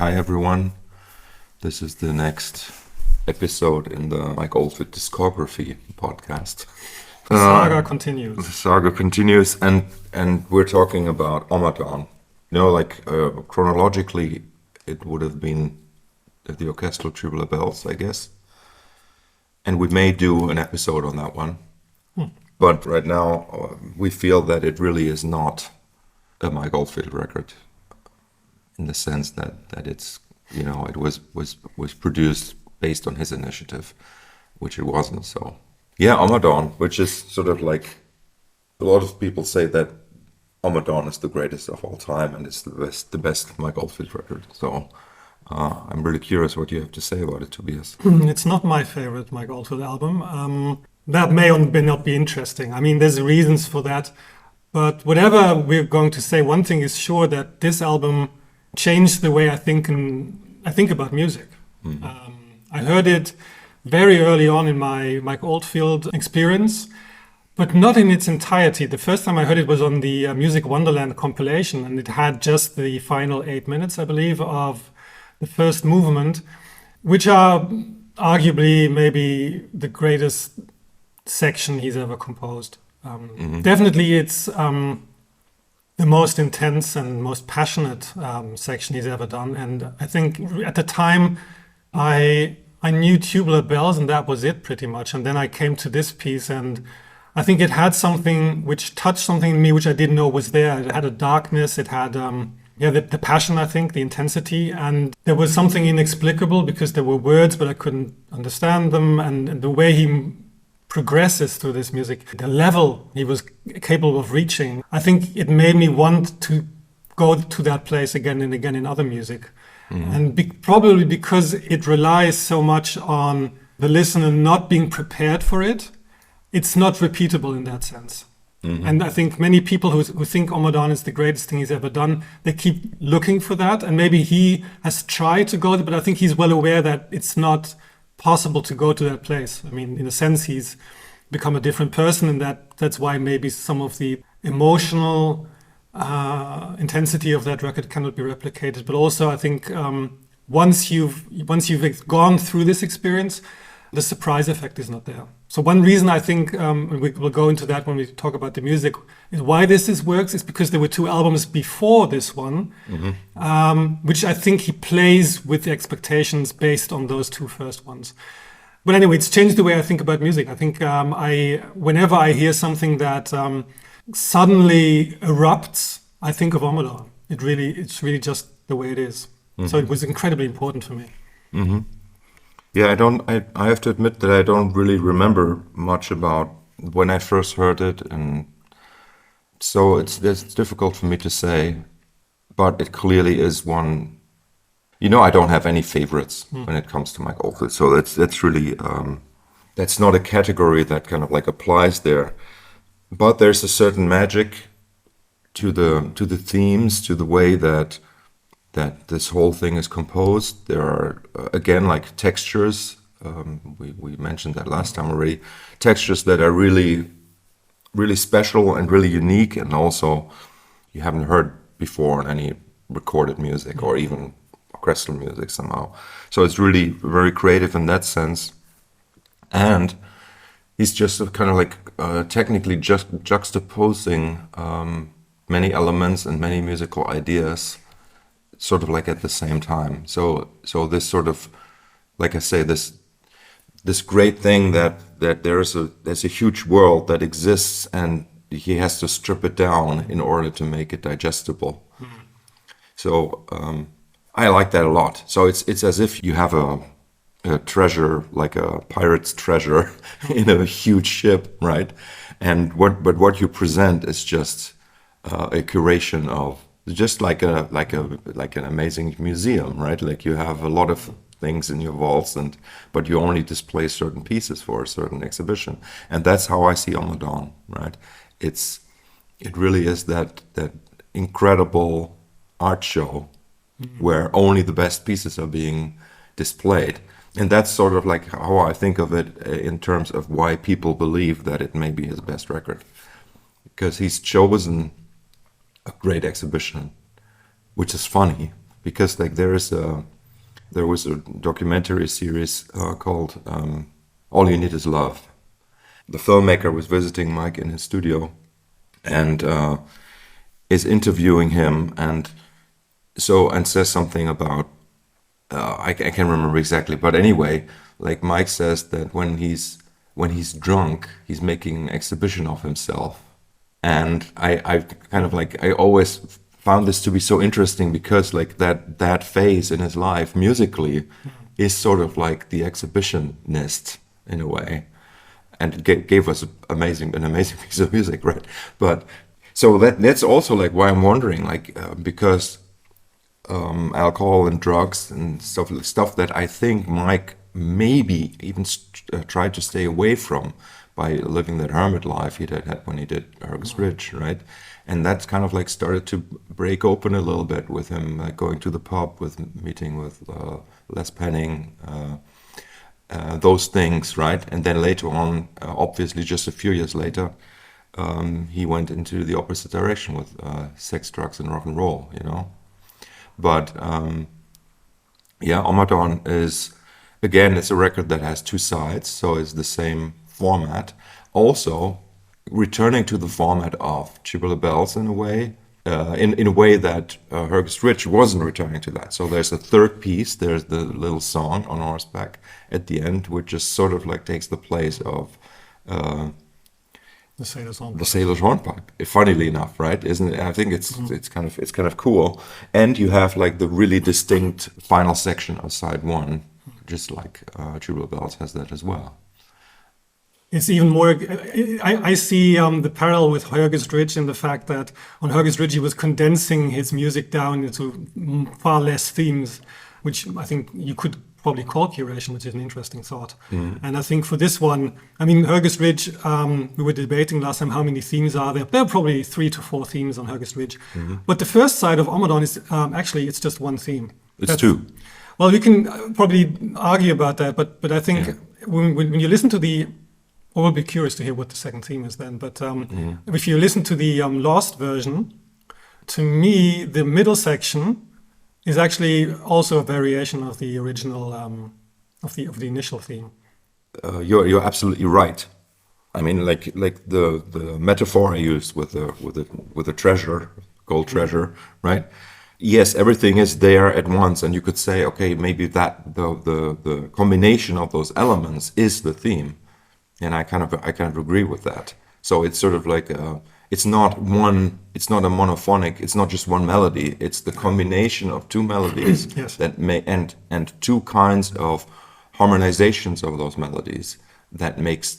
Hi everyone, this is the next episode in the Mike Oldfield Discography podcast. The saga continues. The saga continues, and we're talking about OMMADAWN. Chronologically, it would have been the orchestral Tubular Bells, I guess. And we may do an episode on that one. But right now, we feel that it really is not a Mike Oldfield record, in the sense that it's, it was produced based on his initiative, which it wasn't. So yeah, OMMADAWN, which is sort of like, a lot of people say that OMMADAWN is the greatest of all time and it's the best Mike Oldfield record. So I'm really curious what you have to say about it, Tobias. It's not my favorite Mike Oldfield album. That may or may not be interesting. I mean, there's reasons for that. But whatever we're going to say, one thing is sure, that this album changed the way I think about music. Mm-hmm. I heard it very early on in my Mike Oldfield experience, but not in its entirety. The first time I heard it was on the Music Wonderland compilation, and it had just the final 8 minutes, I believe, of the first movement, which are arguably maybe the greatest section he's ever composed. Definitely it's the most intense and most passionate section he's ever done. And I think at the time I knew Tubular Bells and that was it pretty much. And then I came to this piece and I think it had something which touched something in me which I didn't know was there. It had a darkness, it had the passion, I think, the intensity. And there was something inexplicable because there were words, but I couldn't understand them. And the way he progresses through this music, the level he was capable of reaching, I think it made me want to go to that place again and again in other music. Mm-hmm. And probably because it relies so much on the listener not being prepared for it, it's not repeatable in that sense. Mm-hmm. And I think many people who think OMMADAWN is the greatest thing he's ever done, they keep looking for that. And maybe he has tried to go there, but I think he's well aware that it's not possible to go to that place. I mean, in a sense, he's become a different person, and that's why maybe some of the emotional intensity of that record cannot be replicated. But also, I think once you've gone through this experience, the surprise effect is not there. So one reason I think, and we will go into that when we talk about the music, is why this works is because there were two albums before this one, which I think he plays with the expectations based on those two first ones. But anyway, it's changed the way I think about music. I think whenever I hear something that suddenly erupts, I think of OMMADAWN. It's really just the way it is. Mm-hmm. So it was incredibly important for me. Mm-hmm. Yeah, I have to admit that I don't really remember much about when I first heard it, and so it's difficult for me to say, but it clearly is one. I don't have any favorites when it comes to Mike Oldfield, so that's really that's not a category that kind of like applies there, but there's a certain magic to the themes, to the way that this whole thing is composed. There are, again, like textures, we mentioned that last time already, textures that are really, really special and really unique, and also you haven't heard before in any recorded music or even orchestral music somehow. So it's really very creative in that sense. And he's just kind of like technically just juxtaposing many elements and many musical ideas sort of like at the same time. So this sort of, like I say, this great thing that there's a huge world that exists, and he has to strip it down in order to make it digestible. Mm-hmm. So I like that a lot. So it's as if you have a treasure, like a pirate's treasure, in a huge ship, right? And what you present is just a curation of, just like an amazing museum, right? Like you have a lot of things in your vaults, but you only display certain pieces for a certain exhibition, and that's how I see OMMADAWN, right? It really is that incredible art show where only the best pieces are being displayed, and that's sort of like how I think of it in terms of why people believe that it may be his best record, because he's chosen a great exhibition, which is funny because like there was a documentary series called All You Need Is Love. The filmmaker was visiting Mike in his studio and is interviewing him, and says something about I can't remember exactly, but anyway, like Mike says that when he's drunk, he's making an exhibition of himself, and I kind of like I always found this to be so interesting because like that phase in his life musically is sort of like the exhibitionist in a way, and it gave us an amazing piece of music, right? But so that's also like why I'm wondering, like because alcohol and drugs and stuff that I think Mike maybe even tried to stay away from by living that hermit life he had when he did Hergus Ridge, right? And that's kind of like started to break open a little bit with him, like going to the pub, with meeting with Les Penning, those things, right? And then later on, obviously just a few years later, he went into the opposite direction with sex, drugs, and rock and roll, you know? But yeah, OMMADAWN is, again, it's a record that has two sides, so it's the same format. Also, returning to the format of Tubular Bells in a way, in a way that Hergus Ridge wasn't returning to that. So there's a third piece, there's the little song on horseback at the end, which just sort of like takes the place of the sailor's hornpipe. Funnily enough, right? Isn't it? I think it's kind of cool. And you have like the really distinct final section of side one, just like Tubular Bells has that as well. It's even more. I see the parallel with Hergus Ridge in the fact that on Hergus Ridge he was condensing his music down into far less themes, which I think you could probably call curation, which is an interesting thought. And I think for this one, I mean, Hergus Ridge, we were debating last time how many themes are there. There are probably 3 to 4 themes on Hergus Ridge. But the first side of OMMADAWN is actually, it's just one theme. It's two. Well, we can probably argue about that, but I think when you listen to the, I will be curious to hear what the second theme is then, but if you listen to the Lost version, to me, the middle section is actually also a variation of the original, of the initial theme. You're absolutely right. I mean, like the metaphor I used with the treasure, gold treasure, right? Yes, everything is there at once, and you could say, okay, maybe that the combination of those elements is the theme, and I kind of agree with that. So it's sort of like it's not a monophonic. It's not just one melody. It's the combination of two melodies that may and two kinds of harmonizations of those melodies that makes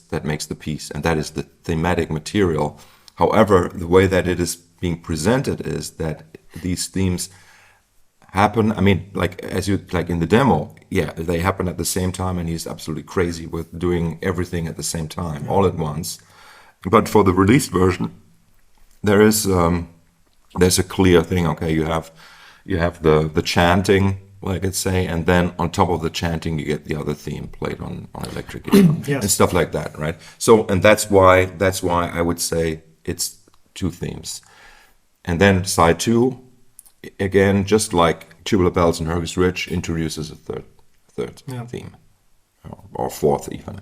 the piece, and that is the thematic material. However, the way that it is being presented is that these themes happen. I mean, like in the demo, they happen at the same time, and he's absolutely crazy with doing everything at the same time, all at once. But for the released version, there's a clear thing. Okay, you have the chanting, like I'd say, and then on top of the chanting, you get the other theme played on electric guitar and stuff like that, right? So, and that's why I would say it's two themes. And then side two, again, just like Tubular Bells and Hergus Ridge, introduces a third theme, or fourth even.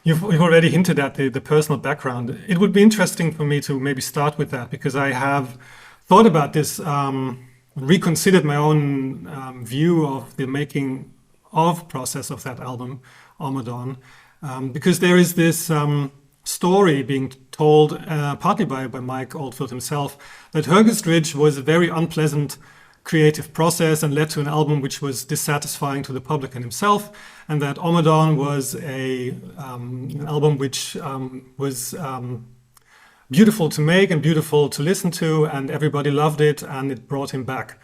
You've already hinted at the personal background. It would be interesting for me to maybe start with that, because I have thought about this, reconsidered my own view of the making of process of that album, OMMADAWN, because there is this story being told, partly by Mike Oldfield himself, that Hergus Ridge was a very unpleasant creative process and led to an album which was dissatisfying to the public and himself, and that OMMADAWN was an album which was beautiful to make and beautiful to listen to, and everybody loved it, and it brought him back.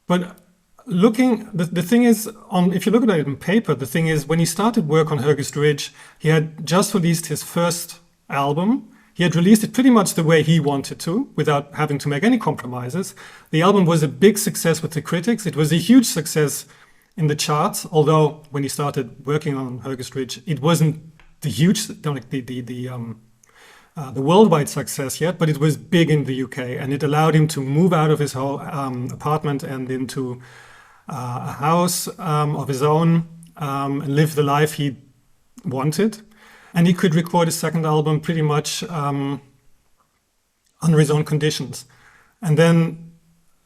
But the thing is, if you look at it on paper, the thing is, when he started work on Hergus Ridge, he had just released his first album. He had released it pretty much the way he wanted to, without having to make any compromises. The album was a big success with the critics. It was a huge success in the charts, although when he started working on Hergus Ridge, it wasn't the huge, the worldwide success yet, but it was big in the UK, and it allowed him to move out of his whole apartment and into a house of his own and live the life he wanted. And he could record his second album pretty much under his own conditions. And then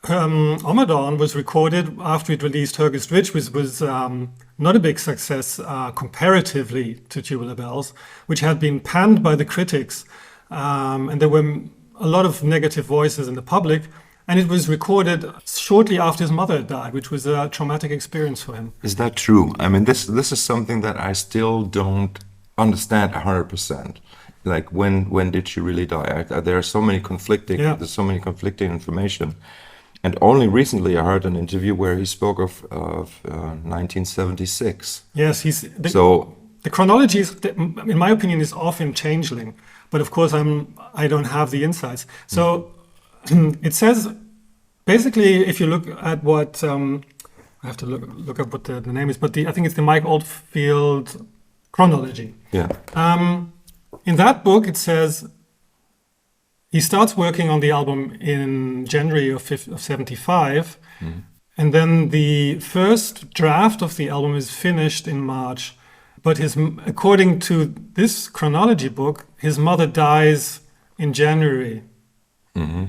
OMMADAWN was recorded after it released Höchst Ridge, which was not a big success comparatively to Tubular Bells, which had been panned by the critics. And there were a lot of negative voices in the public. And it was recorded shortly after his mother died, which was a traumatic experience for him. Is that true? I mean, this is something that I still don't understand 100%. Like, when did she really die? There are so many conflicting, there's so many conflicting information. And only recently I heard an interview where he spoke of 1976. Yes, the chronology is, in my opinion, is often changeling. But of course, I don't have the insights. So it says, basically, if you look at what I have to look up what the name is, but I think it's the Mike Oldfield chronology. Yeah. In that book, it says he starts working on the album in January of 75, and then the first draft of the album is finished in March. But according to this chronology book, his mother dies in January. Mm-hmm.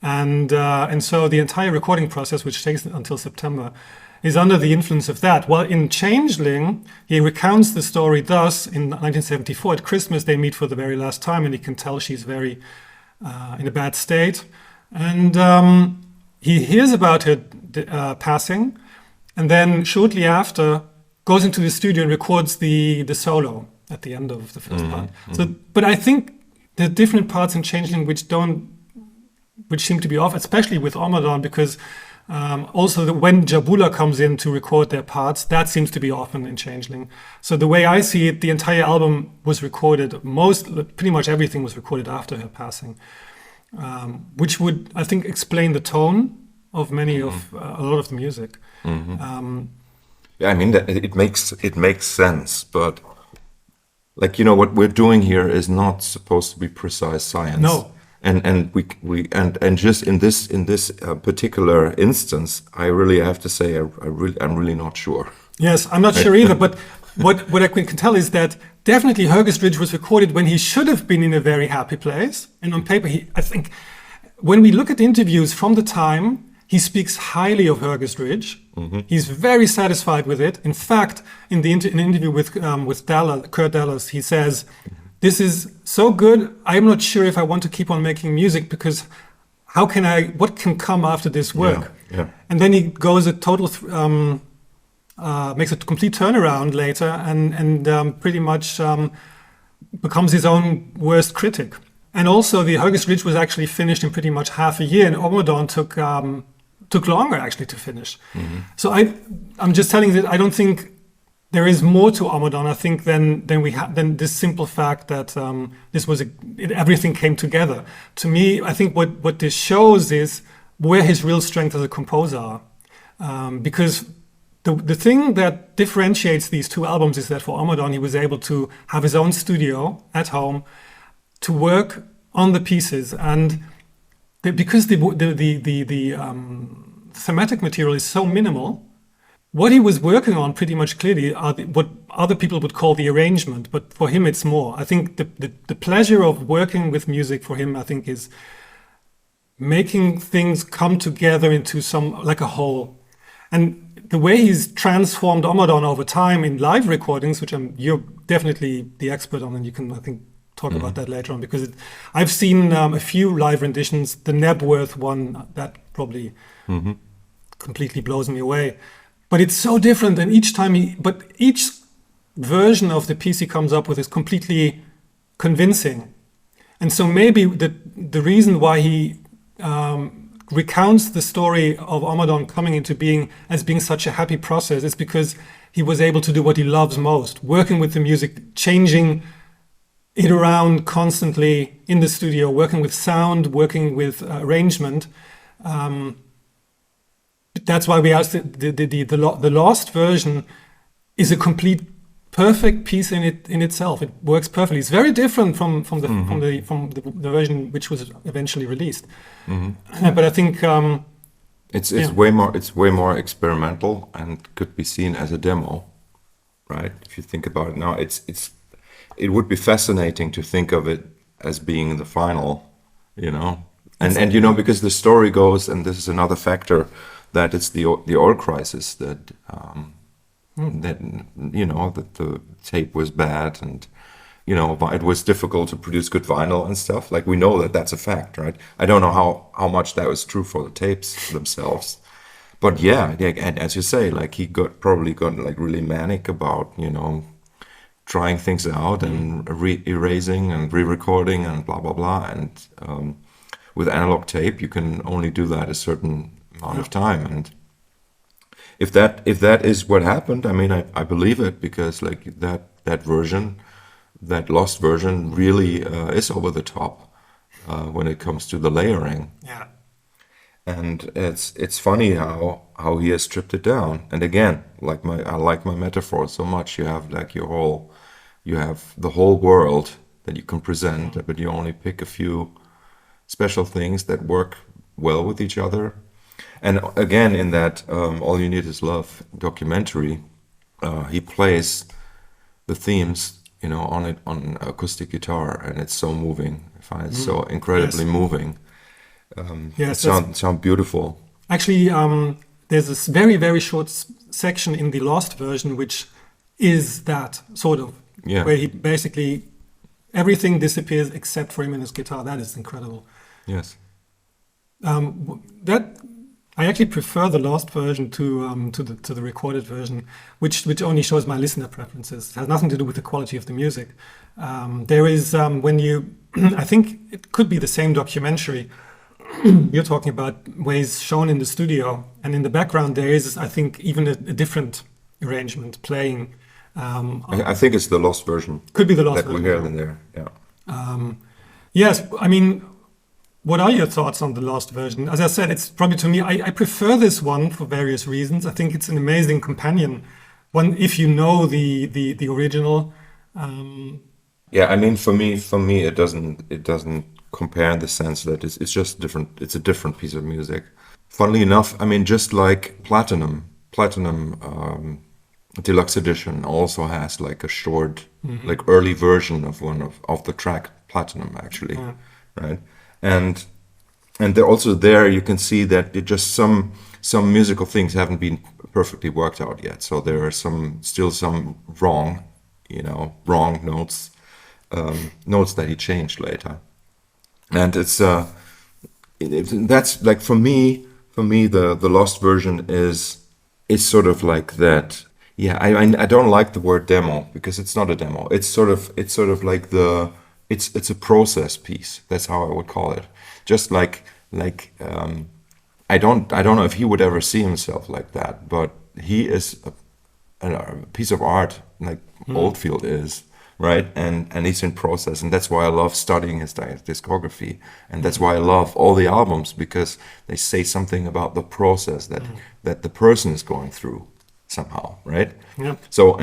And so the entire recording process, which takes until September, is under the influence of that. While in Changeling, he recounts the story thus in 1974. At Christmas, they meet for the very last time, and he can tell she's very in a bad state. And he hears about her passing, and then shortly after, goes into the studio and records the solo at the end of the first part. So, but I think there are different parts in Changeling which seem to be off, especially with OMMADAWN, because also when Jabula comes in to record their parts, that seems to be often in Changeling. So the way I see it, the entire album was recorded, pretty much everything was recorded after her passing, which would, I think, explain the tone of a lot of the music. Yeah, I mean, it makes sense, but like, what we're doing here is not supposed to be precise science. No. And we just in this particular instance, I really have to say I'm really not sure. Yes, I'm not sure either. But what I can tell is that definitely Höchst Ridge was recorded when he should have been in a very happy place. And on paper, I think when we look at interviews from the time, he speaks highly of Höchst Ridge. He's very satisfied with it. In fact, in an interview with Kurt Dallas, he says, "This is so good, I'm not sure if I want to keep on making music, because what can come after this work?" Yeah. And then he goes makes a complete turnaround later and pretty much becomes his own worst critic. And also the Höchst Ridge was actually finished in pretty much half a year, and OMMADAWN took longer actually to finish. So I'm just telling you that I don't think there is more to OMMADAWN, I think, than this simple fact that everything came together. To me, I think what this shows is where his real strength as a composer are. Because the thing that differentiates these two albums is that for OMMADAWN, he was able to have his own studio at home to work on the pieces. And because the thematic material is so minimal, what he was working on pretty much clearly are what other people would call the arrangement, but for him it's more. I think the pleasure of working with music for him, I think, is making things come together into like a whole. And the way he's transformed OMMADAWN over time in live recordings, which you're definitely the expert on, and you can, I think, talk about that later on, because I've seen a few live renditions. The Nebworth one, that probably completely blows me away. But it's so different, and each version of the piece he comes up with is completely convincing. And so maybe the reason why he recounts the story of OMMADAWN coming into being as being such a happy process is because he was able to do what he loves most, working with the music, changing it around constantly in the studio, working with sound, working with arrangement. That's why we asked the lost version is a complete perfect piece in itself. It works perfectly. It's very different from the version which was eventually released. But I think it's way more experimental and could be seen as a demo, right? If you think about it now, it would be fascinating to think of it as being the final, you know, and you know, because the story goes, and this is another factor, that it's the oil crisis that that you know, that the tape was bad, and you know, it was difficult to produce good vinyl and stuff. Like, we know that that's a fact, right? I don't know how much that was true for the tapes themselves, but yeah, and as you say, like, he probably got like really manic about, you know, trying things out and erasing and re-recording and blah blah blah. And with analog tape, you can only do that a certain amount of time. And if that is what happened, I mean, I believe it, because like that version, that lost version, really is over the top when it comes to the layering. Yeah. And it's funny how he has stripped it down. And again, I like my metaphor so much. You have like you have the whole world that you can present, but you only pick a few special things that work well with each other. And again, in that All You Need Is Love documentary, he plays the themes, you know, on acoustic guitar, and it's so moving. I find it so incredibly moving. Yes, it sound beautiful. Actually, there's this very, very short section in the lost version, which is that sort of, where he basically, everything disappears except for him and his guitar. That is incredible. Yes. That I actually prefer the lost version to the recorded version, which only shows my listener preferences. It has nothing to do with the quality of the music. There is when you, I think it could be the same documentary. You're talking about ways shown in the studio, and in the background there is, I think, even a different arrangement playing. I think it's the lost version. Could be the lost that version. we hear in there. Yeah. Yes, I mean, what are your thoughts on the lost version? As I said, it's probably, to me, I prefer this one for various reasons. I think it's an amazing companion, one if you know the original. Yeah, I mean, for me, it doesn't compare in the sense that it's just different. It's a different piece of music. Funnily enough, I mean, just like Platinum Deluxe Edition also has like a short, like early version of one of the track Platinum, actually, right? And they're also there. You can see that it just some musical things haven't been perfectly worked out yet. So there are still some wrong notes, notes that he changed later. And that's like, for me the lost version is sort of like that. Yeah, I don't like the word demo, because it's not a demo. It's sort of like it's a process piece. That's how I would call it. Just like I don't know if he would ever see himself like that, but he is a piece of art, like Oldfield is, right? And he's in process, and that's why I love studying his discography, and that's why I love all the albums, because they say something about the process that the person is going through somehow, right? Yeah. So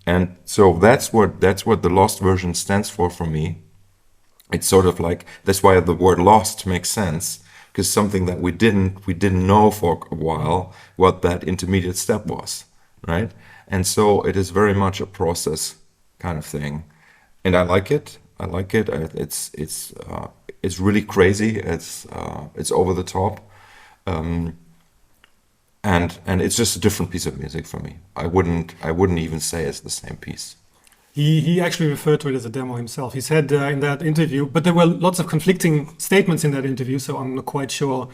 and so that's what the lost version stands for me. It's sort of like, that's why the word lost makes sense, because something that we didn't know for a while what that intermediate step was, right? And so it is very much a process kind of thing, and I like it. It's really crazy. It's over the top, and it's just a different piece of music for me. I wouldn't even say it's the same piece. He actually referred to it as a demo himself. He said in that interview, but there were lots of conflicting statements in that interview, so I'm not quite sure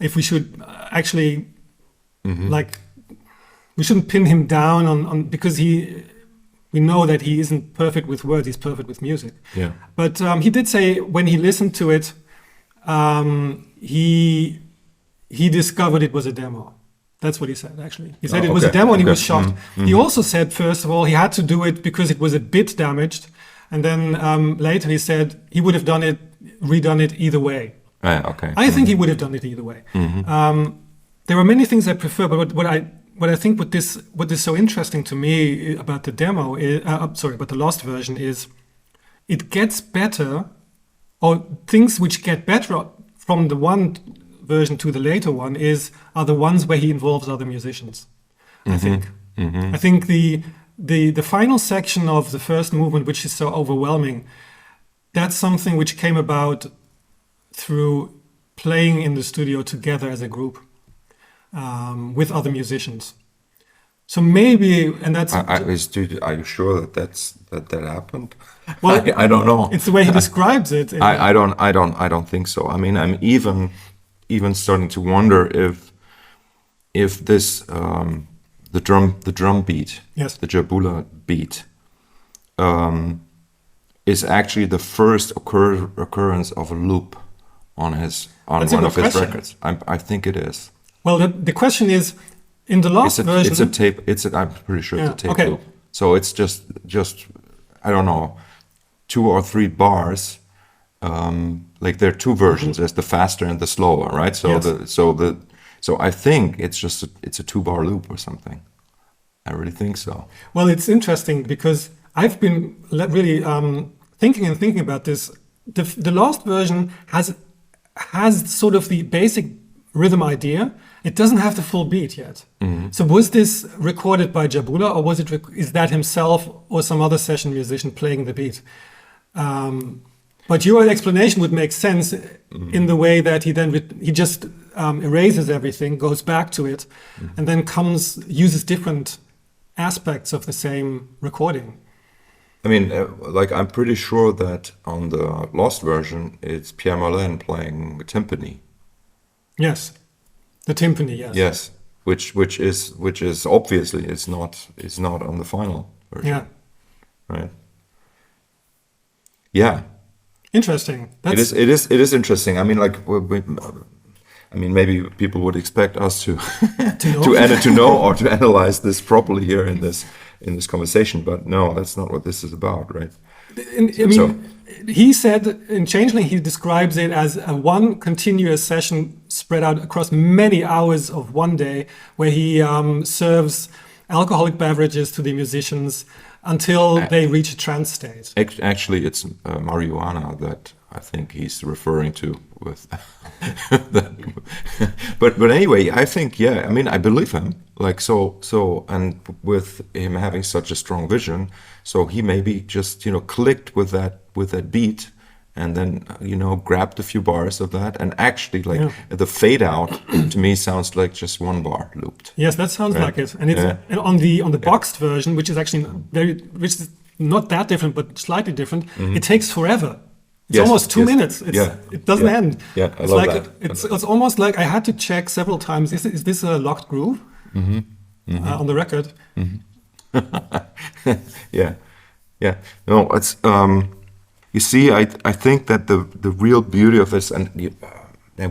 if we should actually like, we shouldn't pin him down on because we know that he isn't perfect with words, he's perfect with music. Yeah. But he did say when he listened to it, he discovered it was a demo. That's what he said, actually. He said it was a demo, and he was shocked. He also said, first of all, he had to do it because it was a bit damaged. And then later he said he would have redone it either way. Okay. I think he would have done it either way. There are many things I prefer, but what I what I think what is so interesting to me about the demo is, about the lost version is it gets better, or things which get better from the one version to the later one are the ones where he involves other musicians. I think. I think the final section of the first movement, which is so overwhelming, that's something which came about through playing in the studio together as a group with other musicians. So maybe, and that's. Are you sure that happened? Well, I don't know. It's the way he describes it. I don't think so. I mean, I'm even starting to wonder if this the drum beat, yes, the Jabula beat, is actually the first occurrence of a loop on one of his records. I think it is. Well, the question is, in the last version, it's a tape. I'm pretty sure it's a tape loop. So it's just I don't know, 2 or 3 bars. Like there are 2 versions. There's the faster and the slower, right? So yes. So I think it's a 2-bar loop or something. I really think so. Well, it's interesting because I've been really thinking about this. The last version has sort of the basic rhythm idea. It doesn't have the full beat yet. Mm-hmm. So was this recorded by Jabula, or is that himself or some other session musician playing the beat? But your explanation would make sense in the way that he just erases everything, goes back to it, and then uses different aspects of the same recording. I mean, I'm pretty sure that on the lost version, it's Pierre Marlin playing timpani. Yes, the timpani. Yes. Yes, which is obviously is not on the final version. Yeah. Right. Yeah. Interesting. It is interesting. I mean, maybe people would expect us to to know or to analyze this properly here in this conversation, but no, that's not what this is about, right? He said in Changeling, he describes it as a one continuous session spread out across many hours of one day, where he serves alcoholic beverages to the musicians until they reach a trance state. Actually, it's marijuana that I think he's referring to with that. But anyway, I think, I mean, I believe him. And with him having such a strong vision, so he maybe just clicked with that beat, and then grabbed a few bars of that, and actually the fade out to me sounds like just 1 bar looped. Yes, that sounds like it, and it's and on the boxed version, which is actually which is not that different but slightly different. It takes forever. It's almost 2 minutes. It doesn't end. Yeah, I love that. It's almost like I had to check several times. Is this a locked groove on the record? Yeah. No, it's. You see, I think that the real beauty of this, and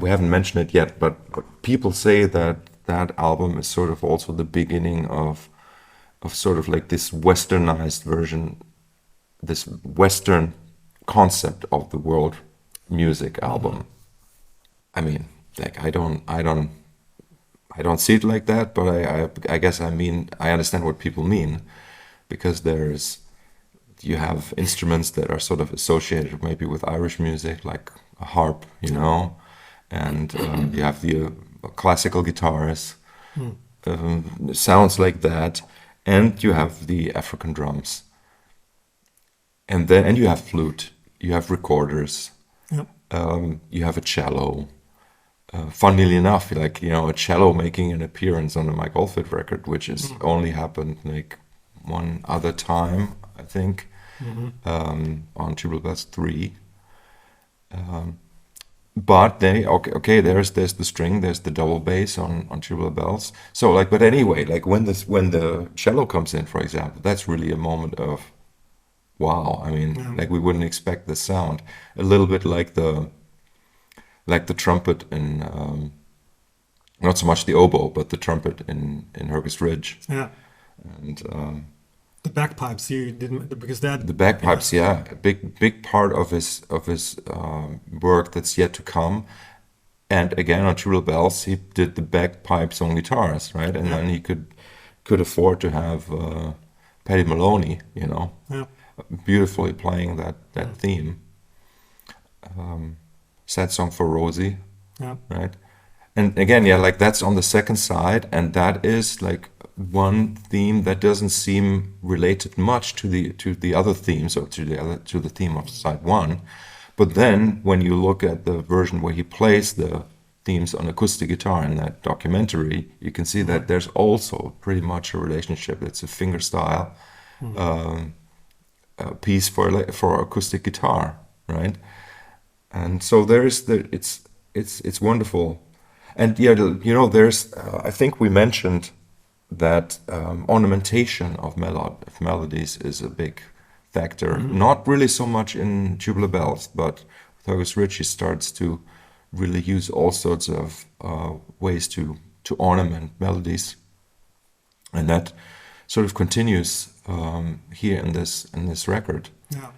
we haven't mentioned it yet, but people say that album is sort of also the beginning of sort of like this westernized version, this Western concept of the world music album. I mean, I don't see it like that, but I guess I understand what people mean, because you have instruments that are sort of associated maybe with Irish music, like a harp, and you have the classical guitars, sounds like that, and you have the African drums, and you have flute, you have recorders, you have a cello. Funnily enough, a cello making an appearance on the Mike Oldfield record, which has only happened like one other time, I think, on Tubular Bells 3. But there's the string, there's the double bass on Tubular Bells. So but anyway, when the cello comes in, for example, that's really a moment of wow. I mean, we wouldn't expect the sound. A little bit like the trumpet in not so much the oboe, but the trumpet in Hergus Ridge. Yeah. And the bagpipes, you didn't, because that the bagpipes, a big part of his work that's yet to come. And again, on Tubular Bells, he did the bagpipes on guitars, right? And then he could afford to have Paddy Maloney, you know, beautifully playing that theme. Sad Song for Rosie, right? And again, like that's on the second side, and that is like one theme that doesn't seem related much to the other themes, or to the theme of side one. But then when you look at the version where he plays the themes on acoustic guitar in that documentary, you can see that there's also pretty much a relationship. It's a fingerstyle piece for acoustic guitar, right? And so it's wonderful. And yeah, you know, there's I think we mentioned that ornamentation of melodies is a big factor. Not really so much in Tubular Bells, but Fergus Ritchie starts to really use all sorts of ways to ornament melodies, and that sort of continues here in this record. Yeah.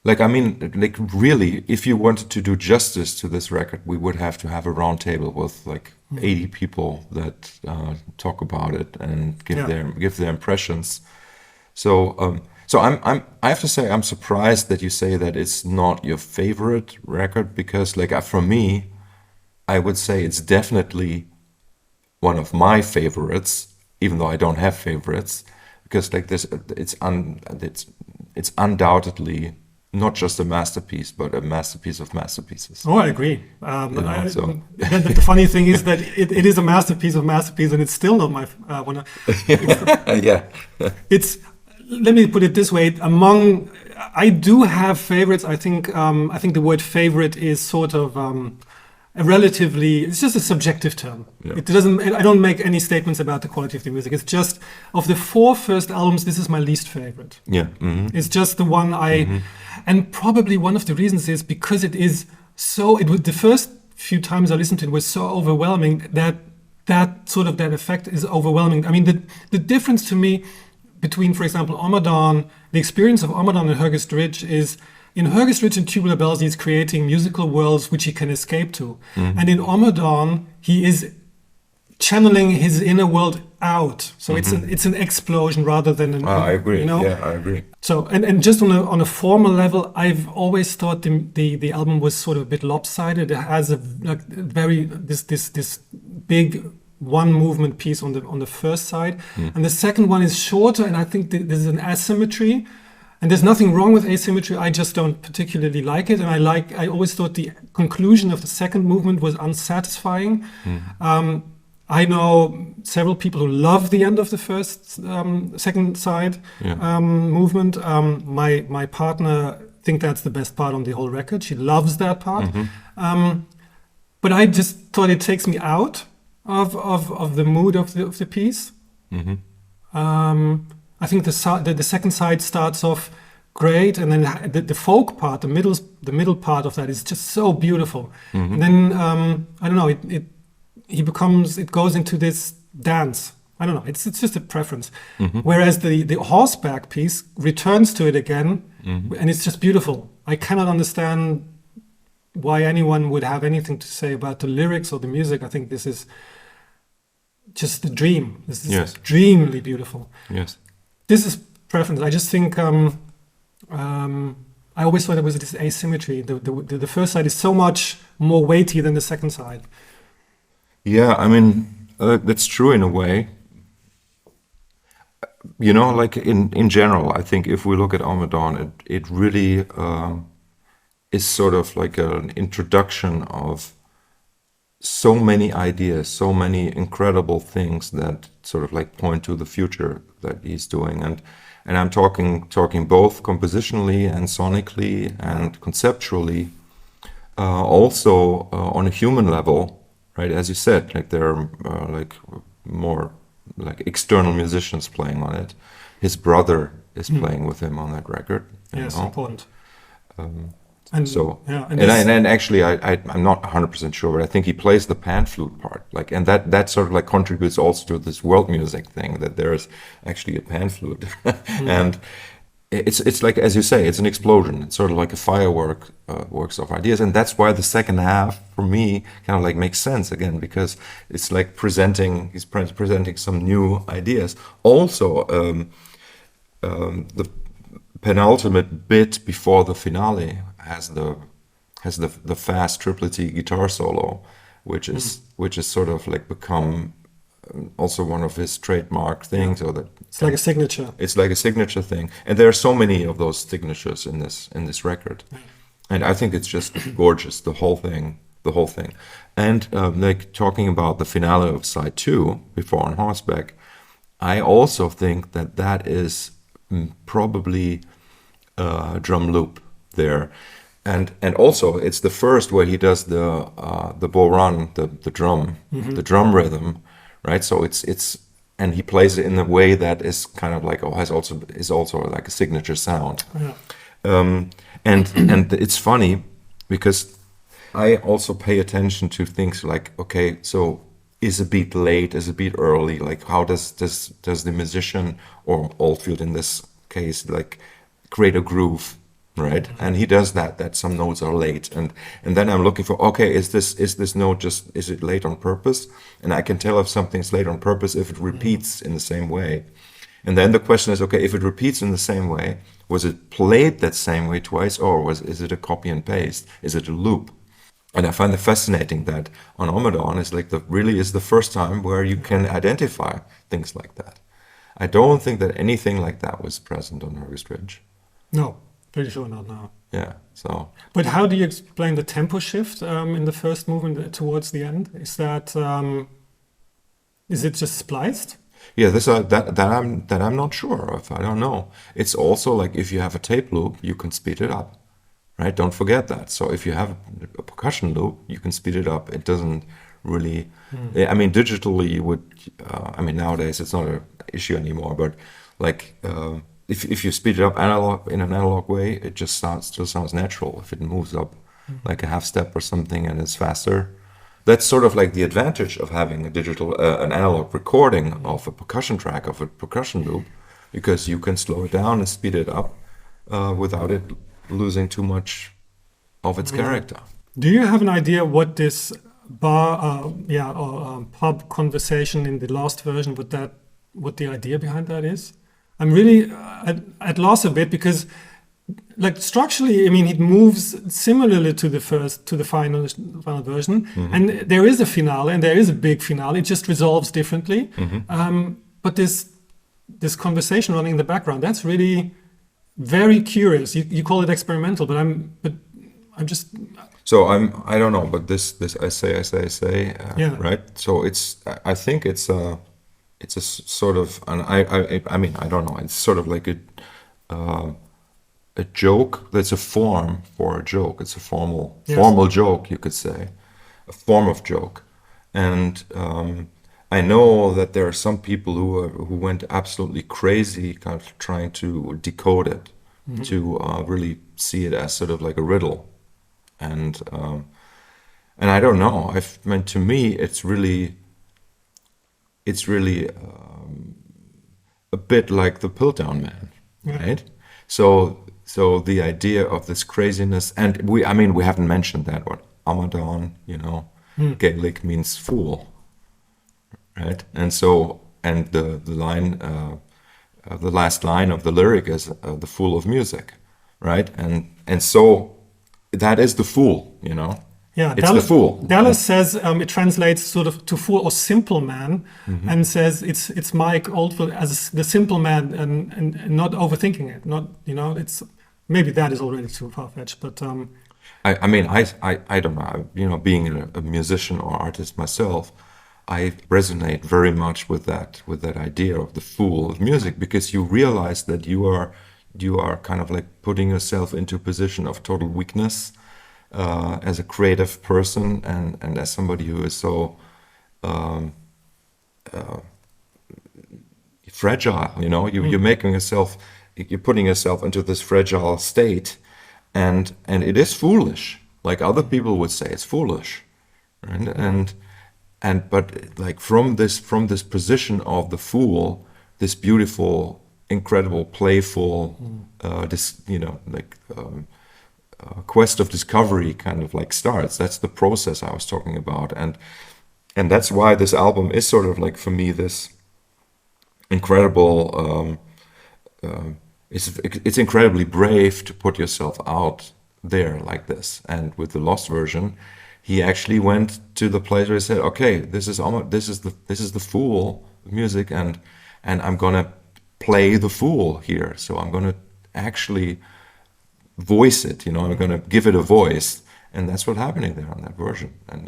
Like, I mean, like really, if you wanted to do justice to this record, we would have to have a round table with like 80 people that talk about it and give their impressions. So, I have to say I'm surprised that you say that it's not your favorite record, because like for me, I would say it's definitely one of my favorites, even though I don't have favorites, because like this, it's undoubtedly not just a masterpiece, but a masterpiece of masterpieces. Oh, I agree. The funny thing is that it is a masterpiece of masterpieces, and it's still not my one. Yeah. Let me put it this way: I do have favorites. I think the word favorite is sort of it's just a subjective term. Yeah. It doesn't. I don't make any statements about the quality of the music. It's just, of the 4 first albums, this is my least favorite. Yeah. It's just the one and probably one of the reasons is because it is so. The first few times I listened to it was so overwhelming that that effect is overwhelming. I mean, the difference to me between, for example, OMMADAWN, the experience of OMMADAWN and Fergus Ritchie is, in Fergus Ritchie and Tubular Bells, he's creating musical worlds which he can escape to. And in OMMADAWN, he is channeling his inner world out. So it's an explosion rather than an... I agree. You know? Yeah, I agree. So, and just on a formal level, I've always thought the album was sort of a bit lopsided. It has this big one movement piece on the first side, and the second one is shorter, and I think there's an asymmetry, and there's nothing wrong with asymmetry. I just don't particularly like it, and I always thought the conclusion of the second movement was unsatisfying. I know several people who love the end of the second side movement. My partner think that's the best part on the whole record. She loves that part, but I just thought it takes me out of the mood of the piece. I think the second side starts off great, and then the folk part, the middle part of that is just so beautiful. And then I don't know, it goes into this dance. I don't know, it's just a preference. Whereas the horseback piece returns to it again, and it's just beautiful. I cannot understand why anyone would have anything to say about the lyrics or the music. I think this is just a dream. This is extremely beautiful. Yes. This is preference. I just think I always thought there was this asymmetry. The first side is so much more weighty than the second side. Yeah, I mean, that's true in a way. You know, like in general, I think if we look at OMMADAWN, it really is sort of like an introduction of so many ideas, so many incredible things that sort of like point to the future that he's doing. And I'm talking both compositionally and sonically and conceptually, also on a human level, right? As you said, like there are like more like external musicians playing on it. His brother is playing with him on that record. Yes, important. And actually, I'm not 100% sure, but I think he plays the pan flute part, like, and that sort of like contributes also to this world music thing, that there is actually a pan flute, and it's like, as you say, it's an explosion. It's sort of like a firework, works of ideas, and that's why the second half for me kind of like makes sense again, because it's like he's presenting some new ideas. Also, the penultimate bit before the finale has the fast triplety guitar solo, which is sort of like become also one of his trademark things, or that It's like a signature. it's like a signature thing, and there are so many of those signatures in this record, and I think it's just gorgeous, the whole thing. And like talking about the finale of side 2, Before on Horseback, I also think that is probably a drum loop there, and also it's the first where he does the bull run, the drum rhythm, right? So it's and he plays it in a way that is kind of like, is also like a signature sound. Yeah. And it's funny because I also pay attention to things like, okay, so is a beat late, is a beat early? Like, how does the musician, or Oldfield in this case, like create a groove, right? And he does that some notes are late, and then I'm looking for, okay, is this note is it late on purpose? And I can tell if something's late on purpose if it repeats in the same way. And then the question is, okay, if it repeats in the same way, was it played that same way twice, or is it a copy and paste? Is it a loop? And I find it fascinating that on OMMADAWN is like really is the first time where you can identify things like that. I don't think that anything like that was present on August Ridge. No, pretty sure not now. Yeah. So. But how do you explain the tempo shift in the first movement towards the end? Is that is it just spliced? Yeah, that I'm not sure of. I don't know. It's also like if you have a tape loop, you can speed it up, right? Don't forget that. So if you have a percussion loop, you can speed it up. It doesn't really. I mean, digitally, you would. I mean, nowadays it's not an issue anymore. But like, if you speed it up in an analog way, it just still sounds natural. If it moves up like a half step or something and it's faster. That's sort of like the advantage of having a digital, an analog recording of a percussion track, of a percussion loop, because you can slow it down and speed it up without it losing too much of its character. Do you have an idea what this pub conversation in the last version, what the idea behind that is? I'm really at loss a bit because, like, structurally, I mean, it moves similarly to the final version, and there is a finale, and there is a big finale. It just resolves differently. But this conversation running in the background, that's really very curious. You call it experimental, but I'm just. So I don't know, but this I say, right? So I think it's a sort of, and I mean, I don't know. It's sort of like a joke. That's a form for a joke. It's a formal joke, you could say, a form of joke. And I know that there are some people who went absolutely crazy, kind of trying to decode it, to really see it as sort of like a riddle. And I don't know. I mean, to me, it's really a bit like the Piltdown Man, right? So the idea of this craziness, and we haven't mentioned that what OMMADAWN, Gaelic means fool, right? And so, and the line, the last line of the lyric is the fool of music, right? And so that is the fool, Yeah, it's the fool. Dallas says it translates sort of to fool or simple man, and says it's Mike Oldfield as the simple man and not overthinking it. Not it's maybe that is already too far fetched, but I mean I don't know. Being a musician or artist myself, I resonate very much with that idea of the fool of music, because you realize that you are kind of like putting yourself into a position of total weakness. As a creative person and as somebody who is so fragile, you're making yourself, you're putting yourself into this fragile state, and it is foolish. Like other people would say, it's foolish, right? But like from this position of the fool, this beautiful incredible, playful, quest of discovery kind of like starts. That's the process I was talking about, and that's why this album is sort of like for me this incredible. It's incredibly brave to put yourself out there like this. And with the Lost version, he actually went to the place where he said, "Okay, this is the Fool music, and I'm gonna play the Fool here. So I'm gonna actually voice it. I'm gonna give it a voice." And that's what's happening there on that version. And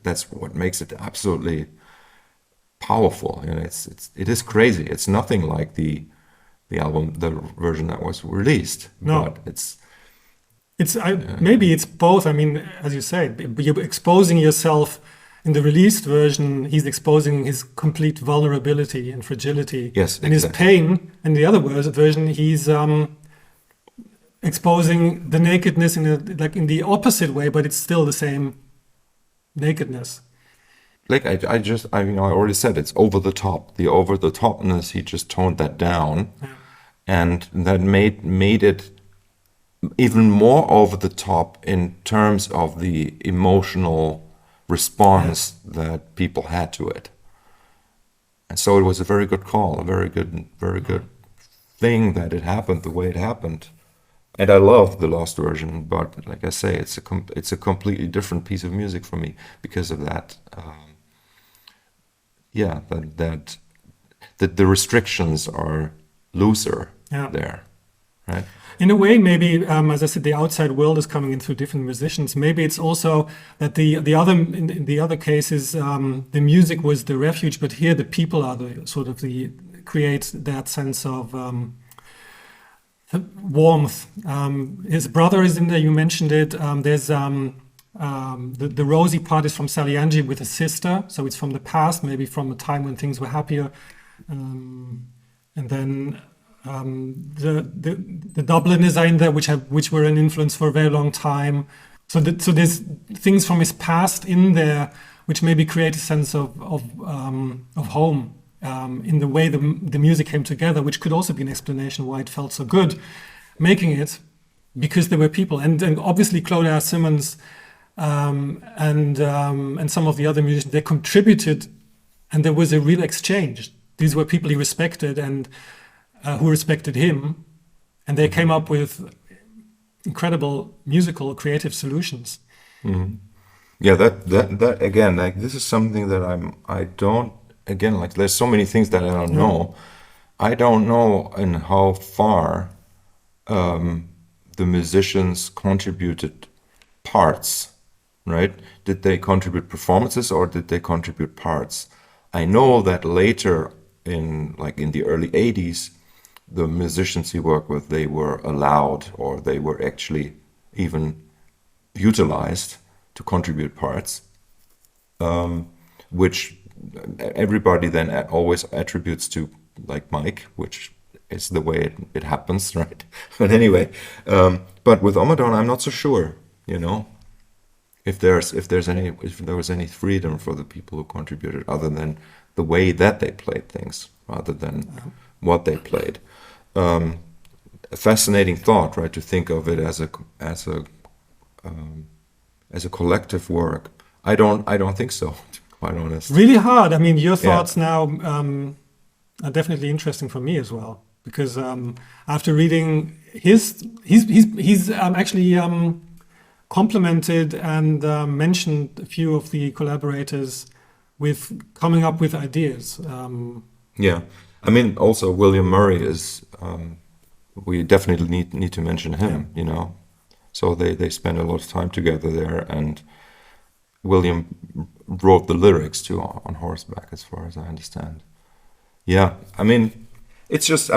that's what makes it absolutely powerful. It is crazy. It's nothing like the album, the version that was released. No. But maybe it's both. I mean, as you said, you're exposing yourself. In the released version, he's exposing his complete vulnerability and fragility, yes, and exactly. his pain. In the other version, he's exposing the nakedness in the opposite way, but it's still the same nakedness. Like I already said, it's over the top. The over the topness, he just toned that down, and that made it even more over the top in terms of the emotional response that people had to it. And so it was a very good call, a very good thing that it happened the way it happened. And I love the Lost version, but like I say, it's a completely different piece of music for me because of that. That the restrictions are looser there, right? In a way, maybe, as I said, the outside world is coming in through different musicians. Maybe it's also that in the other cases, the music was the refuge, but here the people are create that sense of warmth. His brother is in there. You mentioned it. There's the rosy part is from Saliangi with his sister, so it's from the past, maybe from a time when things were happier, and then. The Dubliners are in there, which were an influence for a very long time. So there's things from his past in there, which maybe create a sense of home in the way the music came together, which could also be an explanation why it felt so good making it, because there were people, and obviously Claude R. Simmons and some of the other musicians, they contributed, and there was a real exchange. These were people he respected and. Who respected him, and they came up with incredible musical creative solutions. Mm-hmm. Yeah, that again, like this is something that I don't again, like there's so many things that I don't know. I don't know in how far the musicians contributed parts, right? Did they contribute performances or did they contribute parts? I know that later in the early 80s, the musicians he worked with, they were allowed or they were actually even utilized to contribute parts, which everybody then always attributes to like Mike, which is the way it happens, right? But anyway, but with OMMADAWN, I'm not so sure, if there was any freedom for the people who contributed other than the way that they played things rather than what they played. A fascinating thought, right? To think of it as a collective work. I don't think so, to be quite honest. Really hard. I mean, your thoughts now are definitely interesting for me as well, because after reading he's actually complimented and mentioned a few of the collaborators with coming up with ideas. Yeah. I mean, also William Murray is. We definitely need to mention him. So they spend a lot of time together there, and William wrote the lyrics too on horseback, as far as I understand. Yeah, I mean, it's just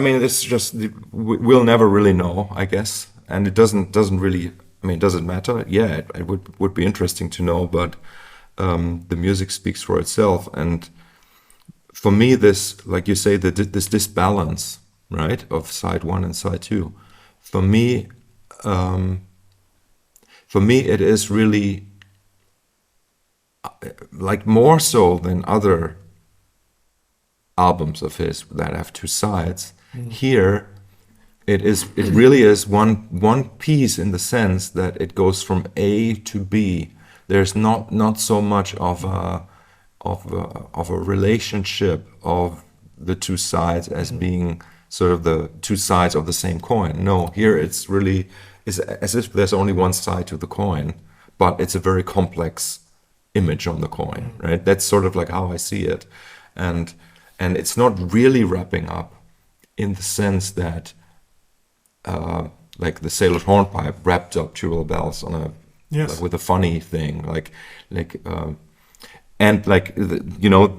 we'll never really know, I guess, and it doesn't really. I mean, does it matter? Yeah, it would be interesting to know, but the music speaks for itself, and. For me, this, like you say, this balance, right, of side one and side two. For me, it is really like more so than other albums of his that have two sides. Here, it really is one piece in the sense that it goes from A to B. There's not so much of a relationship of the two sides as being sort of the two sides of the same coin. No, here it's really is as if there's only one side to the coin, but it's a very complex image on the coin, right? That's sort of like how I see it, and it's not really wrapping up in the sense that like the Sailor's Hornpipe wrapped up Tubular Bells on a like, with a funny thing, and like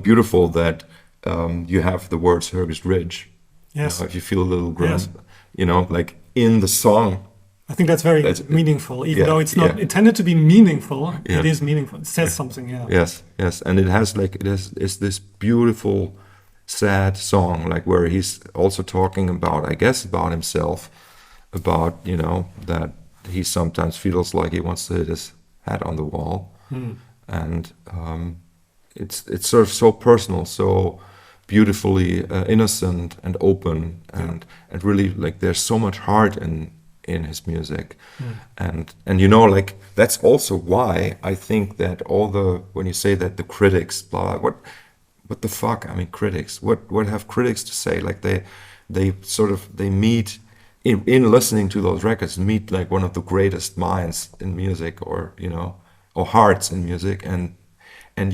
beautiful that you have the words Hergest Ridge. Yes. If you feel a little grim, like in the song. I think that's very meaningful, even though it's not intended to be meaningful. It is meaningful. It says something. Yeah. Yes, and it has it's this beautiful, sad song, like where he's also talking about, I guess, about himself, about that he sometimes feels like he wants to hit his head on the wall, and it's sort of so personal, so beautifully innocent and open, and really like there's so much heart in his music, and like that's also why I think that when you say that the critics blah what the fuck, I mean, critics, what have critics to say? Like they meet in listening to those records, meet like one of the greatest minds in music, or hearts in music, and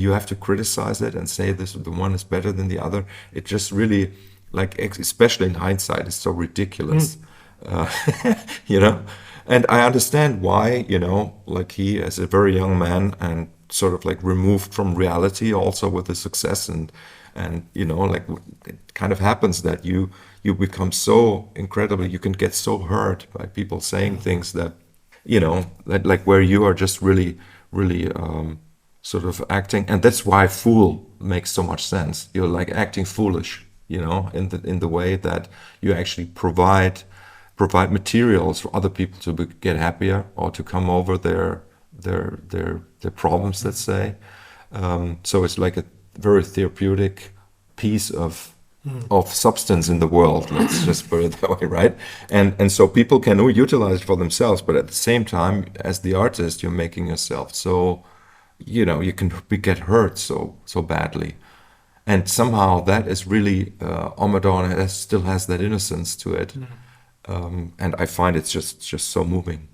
you have to criticize it and say the one is better than the other. It just really, like, especially in hindsight, is so ridiculous. And I understand why, like he, as a very young man and sort of like removed from reality, also with the success and like it kind of happens that you become so incredible, you can get so hurt by people saying things that, that like where you are just really sort of acting, and that's why Fool makes so much sense. You're like acting foolish, in the way that you actually provide materials for other people to get happier or to come over their problems, let's say. So it's like a very therapeutic piece of substance in the world, let's just put it that way, right? And so people can utilize it for themselves, but at the same time, as the artist, you're making yourself so, you can get hurt so badly. And somehow that is really, OMMADAWN still has that innocence to it. And I find it's just so moving.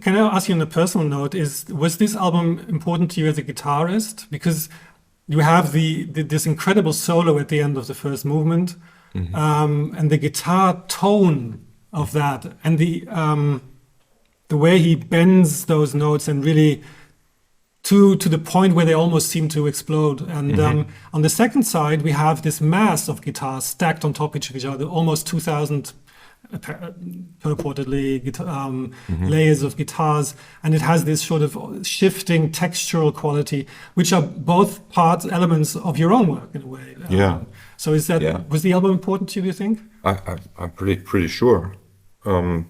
Can I ask you on a personal note, was this album important to you as a guitarist? Because you have this incredible solo at the end of the first movement, and the guitar tone of that, and the way he bends those notes and really to the point where they almost seem to explode. And on the second side, we have this mass of guitars stacked on top of each other, almost 2,000 purportedly layers of guitars, and it has this sort of shifting textural quality, which are both elements of your own work in a way. So was the album important to you, do you think? I'm pretty sure. I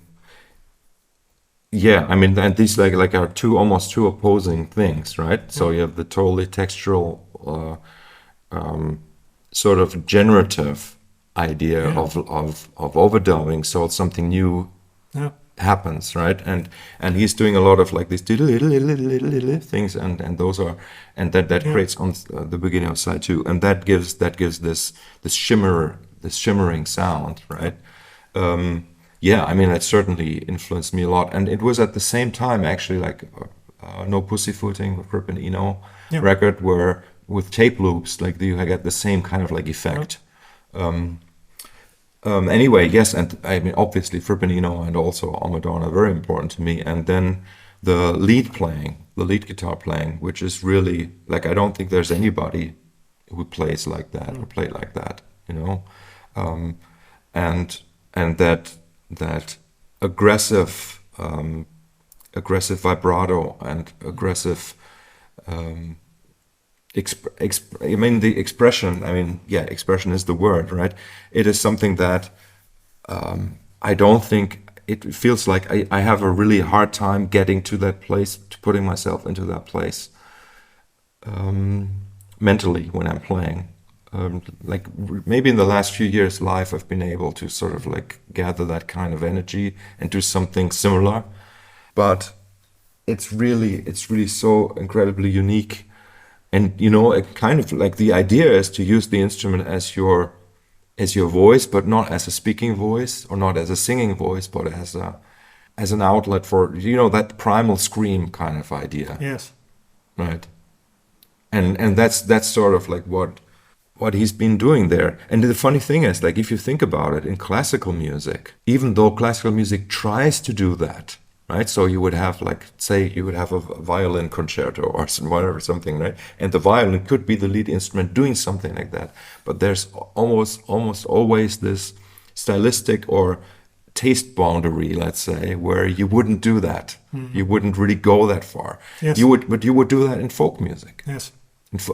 mean, and these like are almost two opposing things, right? So you have the totally textural, sort of generative idea of overdubbing, so something new happens, right? And he's doing a lot of like these things, and those are, and that creates on the beginning of side two, and that gives this shimmering sound, right? I mean, that certainly influenced me a lot, and it was at the same time actually like No Pussyfooting with Rip and Eno record, where with tape loops, like you get the same kind of like effect. Anyway, yes, and I mean, obviously Fripp and Eno and also OMMADAWN are very important to me. And then the lead guitar playing, which is really like, I don't think there's anybody who plays like that or played like that, and that aggressive vibrato and aggressive expression is the word, right? It is something that I don't think, it feels like I have a really hard time getting to that place, to putting myself into that place mentally when I'm playing. maybe in the last few years live, I've been able to sort of like gather that kind of energy and do something similar. But it's really so incredibly unique. And it kind of like the idea is to use the instrument as your voice, but not as a speaking voice or not as a singing voice, but as an outlet for that primal scream kind of idea. Yes. Right. And that's sort of like what he's been doing there. And the funny thing is, like, if you think about it, in classical music, even though classical music tries to do that, right? So you would have, like, say you would have a violin concerto or whatever, something, right? And the violin could be the lead instrument doing something like that. But there's almost always this stylistic or taste boundary, let's say, where you wouldn't do that. Mm-hmm. You wouldn't really go that far. Yes. But you would do that in folk music. Yes.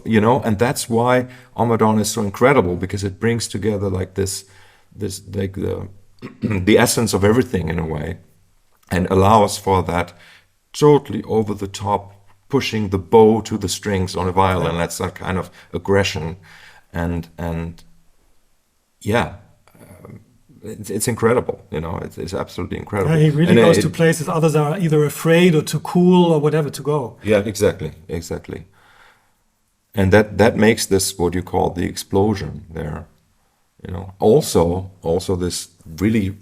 And that's why OMMADAWN is so incredible, because it brings together like this like the essence of everything in a way, and allows for that totally over the top pushing the bow to the strings on a violin. Yeah. That's that kind of aggression, and yeah. It's incredible, it's absolutely incredible. Yeah, he really goes to places others are either afraid or too cool or whatever to go. Yeah, exactly. And that makes this what you call the explosion there. Also this really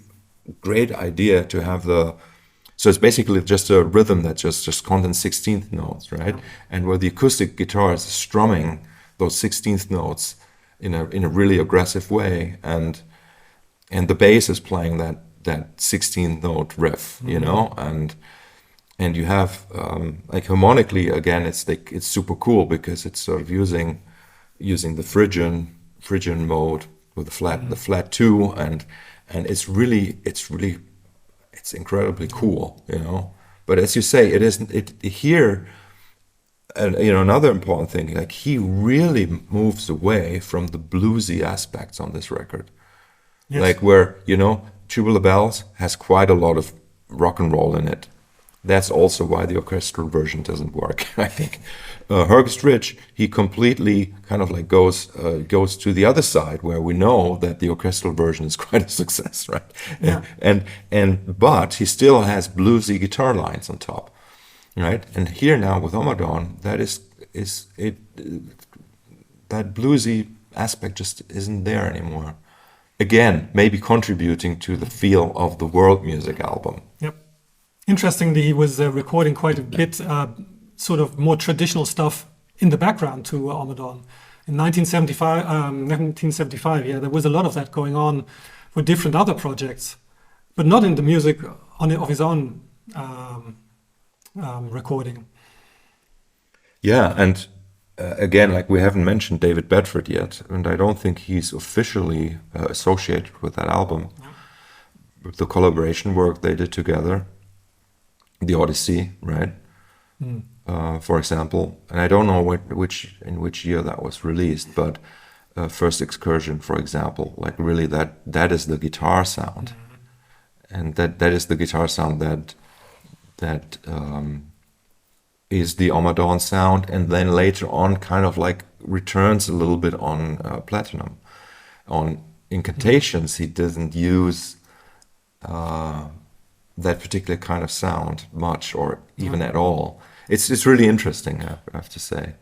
great idea to have so it's basically just a rhythm that just contains 16th notes, right? Yeah. And where the acoustic guitar is strumming those 16th notes in a really aggressive way, and the bass is playing that 16th note riff, mm-hmm. And you have like harmonically again, it's super cool because it's sort of using the Phrygian mode with the flat 2, and it's incredibly cool, But as you say, here. And another important thing, like he really moves away from the bluesy aspects on this record. Yes. Like where, Tubular Bells has quite a lot of rock and roll in it. That's also why the orchestral version doesn't work, I think. Hergest Ridge, he completely kind of like goes to the other side, where we know that the orchestral version is quite a success, right? Yeah. But he still has bluesy guitar lines on top, right? And here now with OMMADAWN, that bluesy aspect just isn't there anymore. Again, maybe contributing to the feel of the world music album. Yep. Interestingly, he was recording quite a bit, sort of more traditional stuff in the background to OMMADAWN. In 1975, yeah, there was a lot of that going on with different other projects, but not in the music of his own recording. Yeah, and again, like we haven't mentioned David Bedford yet, and I don't think he's officially associated with that album. No. With the collaboration work they did together, the Odyssey, right? Mm. For example, and I don't know in which year that was released, but First Excursion, for example, like really that is the guitar sound, and that is the guitar sound that is the OMMADAWN sound, and then later on kind of like returns a little bit on Platinum. On Incantations, he doesn't use that particular kind of sound much, or even at all. It's really interesting, I have to say.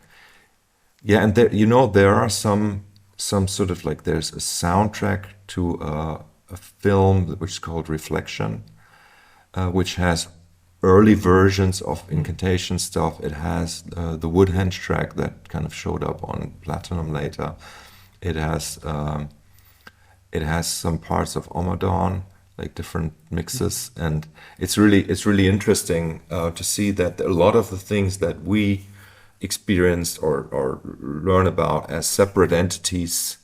Yeah, and there are some sort of like, there's a soundtrack to a film which is called Reflection, which has early versions of Incantation stuff. It has the Woodhenge track that kind of showed up on Platinum later. It has some parts of OMMADAWN, like different mixes, and it's really interesting to see that a lot of the things that we experience or learn about as separate entities,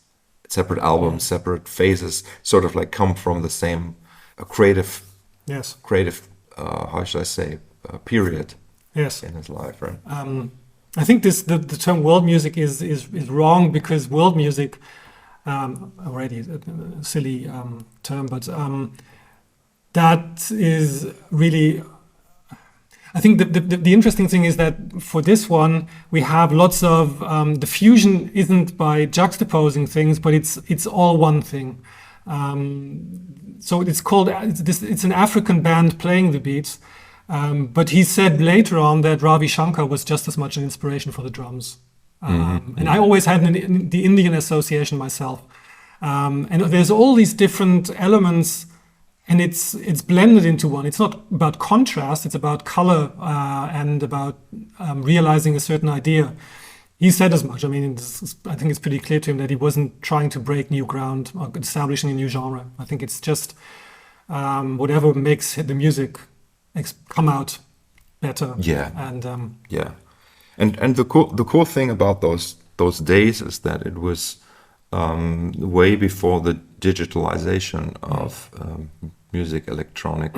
separate albums, separate phases, sort of like come from the same creative, how should I say, period. Yes. In his life, right? I think the term world music is wrong, because world music, already a silly term, but that is really, I think the interesting thing is that for this one, we have lots of, the fusion isn't by juxtaposing things, but it's all one thing. So it's an African band playing the beats. But he said later on that Ravi Shankar was just as much an inspiration for the drums. And I always had the Indian association myself. And there's all these different elements, and it's blended into one. It's not about contrast, it's about color and about realizing a certain idea. He said as much. I mean, I think it's pretty clear to him that he wasn't trying to break new ground or establishing a new genre. I think it's just whatever makes the music come out better. Yeah. And Yeah. And the cool thing about those days is that it was way before the digitalization of music, electronic,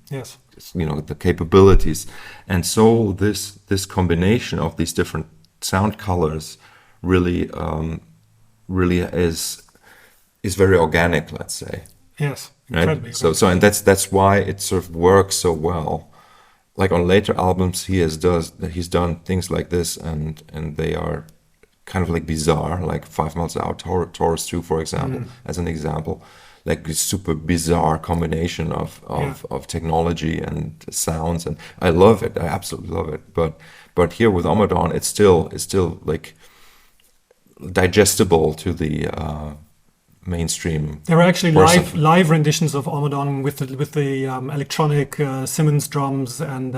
yes, the capabilities, and so this combination of these different sound colors really is very organic, let's say. Yes, Right. So and that's why it sort of works so well. Like on later albums, he's done things like this, and they are kind of like bizarre, like 5 Months Out, Taurus 2, for example, as an example, like this super bizarre combination of technology and sounds, and I love it. I absolutely love it. But here with OMMADAWN, it's still like digestible to the mainstream. There are actually person. live renditions of OMMADAWN with the electronic Simmons drums, and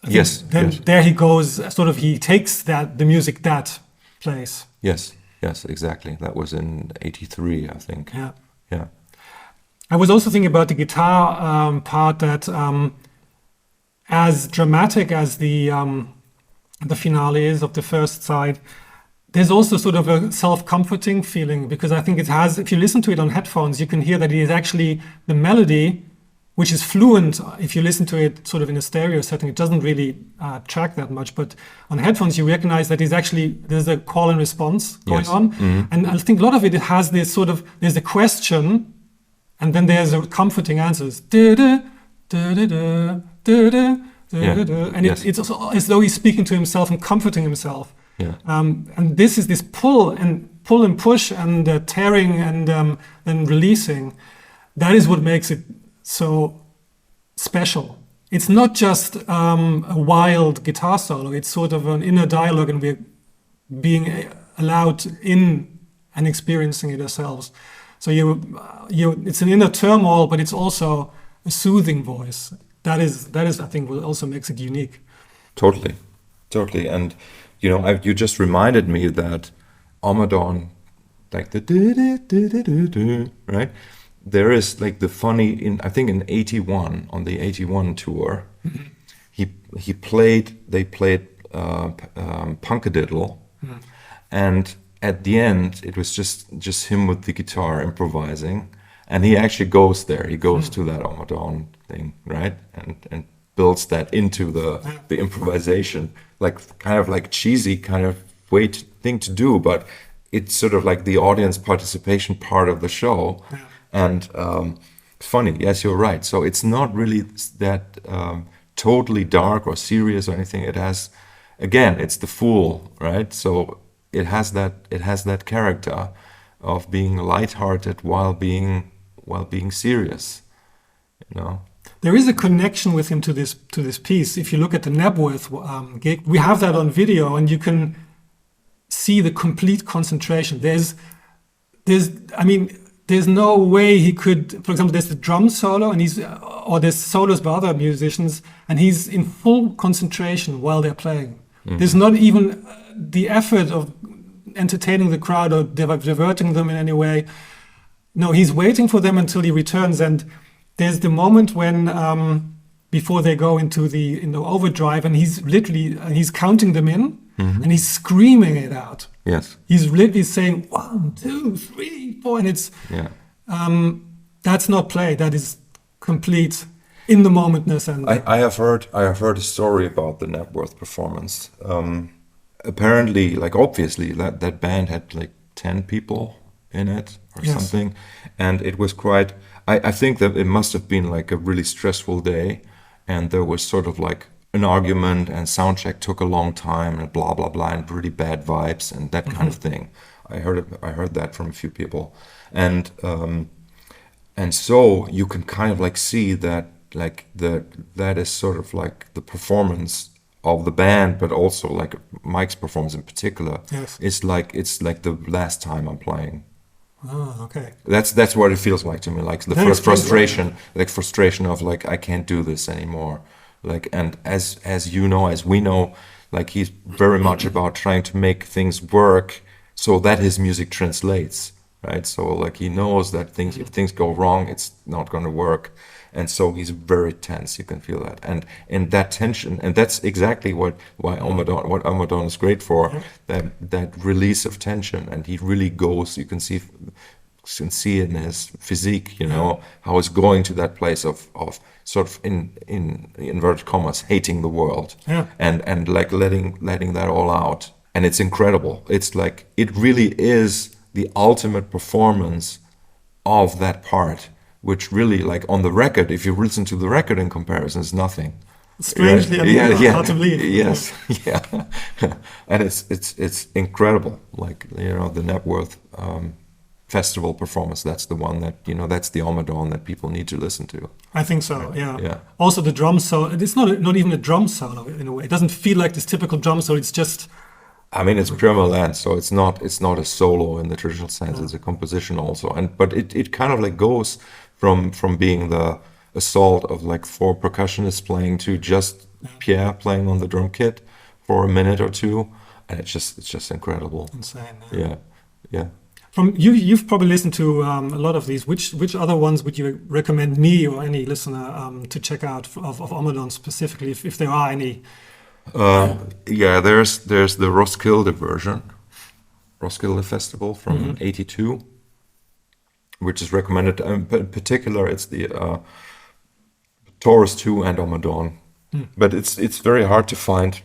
Yes. there he goes. Sort of, he takes the music that plays. Yes, exactly. That was in '83, I think. Yeah. I was also thinking about the guitar part, that as dramatic as the finale is of the first side, there's also sort of a self-comforting feeling, because I think it has, if you listen to it on headphones, you can hear that it is actually the melody, which is fluent. If you listen to it sort of in a stereo setting, it doesn't really track that much. But on headphones, you recognize that there's a call and response going on. Mm-hmm. And I think a lot of it has this sort of, there's a question, and then there's a comforting answers. Da-da, da-da-da, da-da, da-da-da. And it's also as though he's speaking to himself and comforting himself. Yeah. And this is this pull and push and tearing and then releasing. That is what makes it so special. It's not just a wild guitar solo. It's sort of an inner dialogue, and we're being allowed in and experiencing it ourselves. So it's an inner turmoil, but it's also a soothing voice. That is, I think, what also makes it unique. Totally. And you just reminded me that OMMADAWN, like the right? There is like the funny I think in '81, on the '81 tour, they played Punkadiddle, and at the end it was just him with the guitar improvising, and he actually goes there. He goes to that OMMADAWN thing, right, and builds that into the improvisation, like kind of like cheesy kind of thing to do, but it's sort of like the audience participation part of the show. Yeah. And funny, yes, you're right. So it's not really that totally dark or serious or anything. It has, again, it's the Fool, right? So it has that character of being lighthearted while being serious, There is a connection with him to this piece. If you look at the Knebworth gig, we have that on video, and you can see the complete concentration. There's no way he could, for example, there's the drum solo, and there's solos by other musicians, and he's in full concentration while they're playing. Mm-hmm. There's not even the effort of entertaining the crowd or diverting them in any way. No, he's waiting for them until he returns, and there's the moment when before they go into the overdrive, and he's counting them in, and he's screaming it out. Yes, he's literally saying 1, 2, 3, 4, and it's that's not play. That is complete in the momentness. And I have heard a story about the Knebworth performance. Apparently, like obviously, that band had like 10 people in it or something, and it was quite. I think that it must have been like a really stressful day, and there was sort of like an argument, and soundcheck took a long time, and blah blah blah, and really bad vibes and that kind of thing. I heard that from a few people, and so you can kind of like see that like that is sort of like the performance of the band, but also like Mike's performance in particular. Yes. It's like the last time I'm playing. Oh, okay. That's what it feels like to me, like the That first explains frustration, like frustration of like I can't do this anymore. Like, and as you know, as we know, like he's very much about trying to make things work so that his music translates, right? So like he knows that things, if things go wrong, it's not going to work. And so he's very tense. You can feel that, and that tension, and that's exactly what OMMADAWN is great for. That release of tension, and he really goes. You can see in his physique, you know, how it's going to that place of sort of in inverted commas hating the world, and like letting that all out, and it's incredible. It's like it really is the ultimate performance of that part. Which really, like on the record, if you listen to the record in comparison, is nothing. Strangely, right? Hard to believe. Yes, yeah, and it's incredible. Like, you know, the Networth festival performance. That's the one that, you know, that's the OMMADAWN that people need to listen to. I think so. Yeah. Yeah. Also, the drum solo. It's not even a drum solo in a way. It doesn't feel like this typical drum solo. It's just. I mean, it's pure Milan, so it's not a solo in the traditional sense. It's a composition also, but it kind of like goes from being the assault of like 4 percussionists playing to just Pierre playing on the drum kit for a minute or two, and it's just incredible. Insane. Yeah. From you've probably listened to a lot of these. Which other ones would you recommend me or any listener to check out of OMMADAWN specifically, if there are any? There's the Roskilde version, Roskilde Festival from '82, which is recommended. In particular, it's the Taurus 2 and OMMADAWN, but it's very hard to find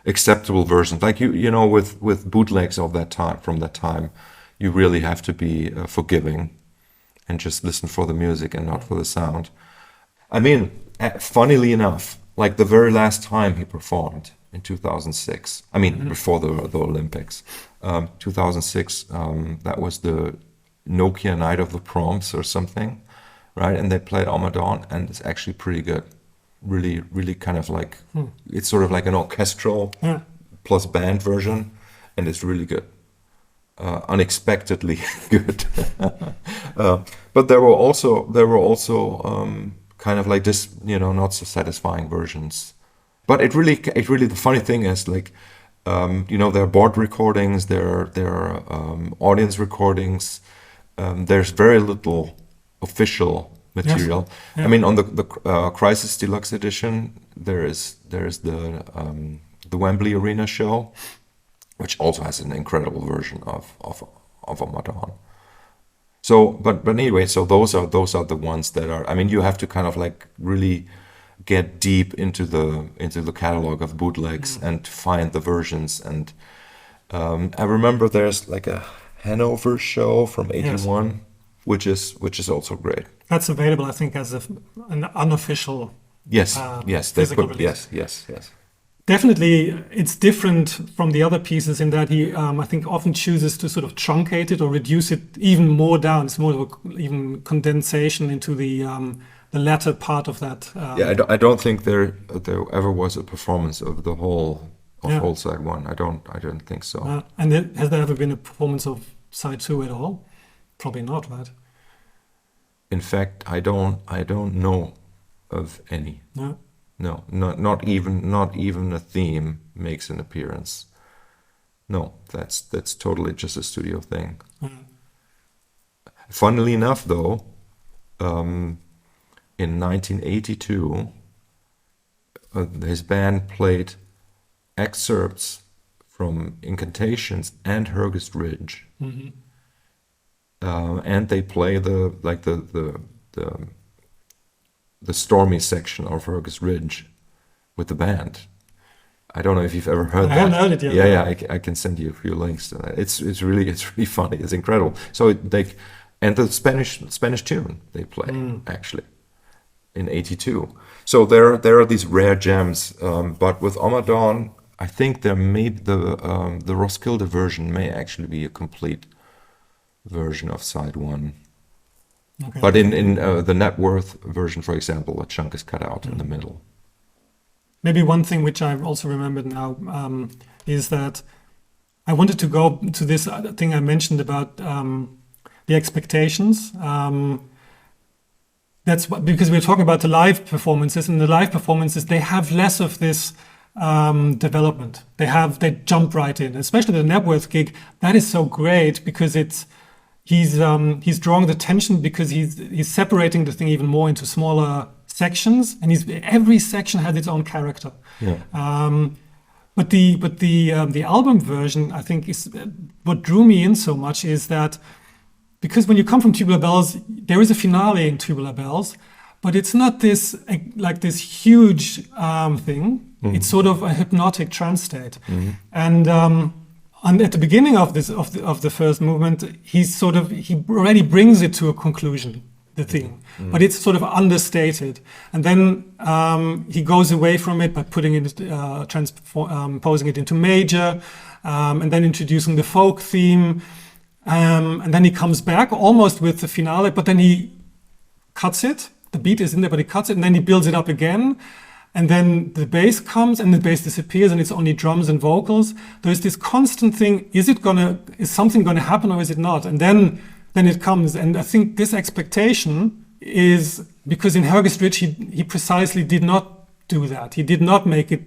acceptable versions. Like you know, with bootlegs of that time, from that time, you really have to be forgiving and just listen for the music and not for the sound. I mean, funnily enough, like the very last time he performed in 2006, I mean, before the Olympics, 2006, that was the Nokia Night of the Proms or something, right? And they played OMMADAWN, and it's actually pretty good. Really, really kind of like, it's sort of like an orchestral plus band version, and it's really good. Unexpectedly good. But there were also kind of like this, you know, not so satisfying versions. But it really, the funny thing is, like, you know, there are board recordings, there are audience recordings. There's very little official material. Yes. Yeah. I mean, on the Crisis Deluxe Edition, there's the Wembley Arena show, which also has an incredible version of OMMADAWN. So, but anyway, so those are the ones that are. I mean, you have to kind of like really get deep into the catalog of bootlegs and find the versions. And I remember there's like a Hanover show from '81, which is also great. That's available, I think, as an unofficial. Yes, they put release. yes. Definitely, it's different from the other pieces in that he, I think, often chooses to sort of truncate it or reduce it even more down. It's more of even condensation into the latter part of that. I don't think there ever was a performance of the whole whole side 1. I don't think so. And has there ever been a performance of side 2 at all? Probably not, right? In fact, I don't know of any. No, not even a theme makes an appearance. No, that's totally just a studio thing. Funnily enough, though, in 1982, his band played excerpts from Incantations and Hergest Ridge, and they play the stormy section of Hergest Ridge with the band. I don't know if you've ever heard that. I haven't heard it yet. Yeah, I can send you a few links to that. It's really funny. It's incredible. So and the Spanish tune they play actually. in '82. So there are these rare gems, but with OMMADAWN, I think there may the Roskilde version may actually be a complete version of side one. Okay. But in the net worth version, for example, a chunk is cut out in the middle. Maybe one thing which I've also remembered now is that I wanted to go to this thing I mentioned about the expectations. That's because we're talking about the live performances, and the live performances, they have less of this development. They jump right in, especially the Knebworth gig. That is so great because he's drawing the tension because he's separating the thing even more into smaller sections, and every section has its own character. Yeah. But the album version, I think, is what drew me in so much is that because when you come from Tubular Bells, there is a finale in Tubular Bells, but it's not this like this huge thing. Mm-hmm. It's sort of a hypnotic trance state, mm-hmm. and at the beginning of the first movement, he already brings it to a conclusion, the thing, mm-hmm. but it's sort of understated, and then he goes away from it by putting it transposing it into major, and then introducing the folk theme. And then he comes back almost with the finale, but then he cuts it. The beat is in there, but he cuts it, and then he builds it up again. And then the bass comes, and the bass disappears, and it's only drums and vocals. There's this constant thing: is something gonna happen, or is it not? And then it comes. And I think this expectation is because in Hergestridge he precisely did not do that. He did not make it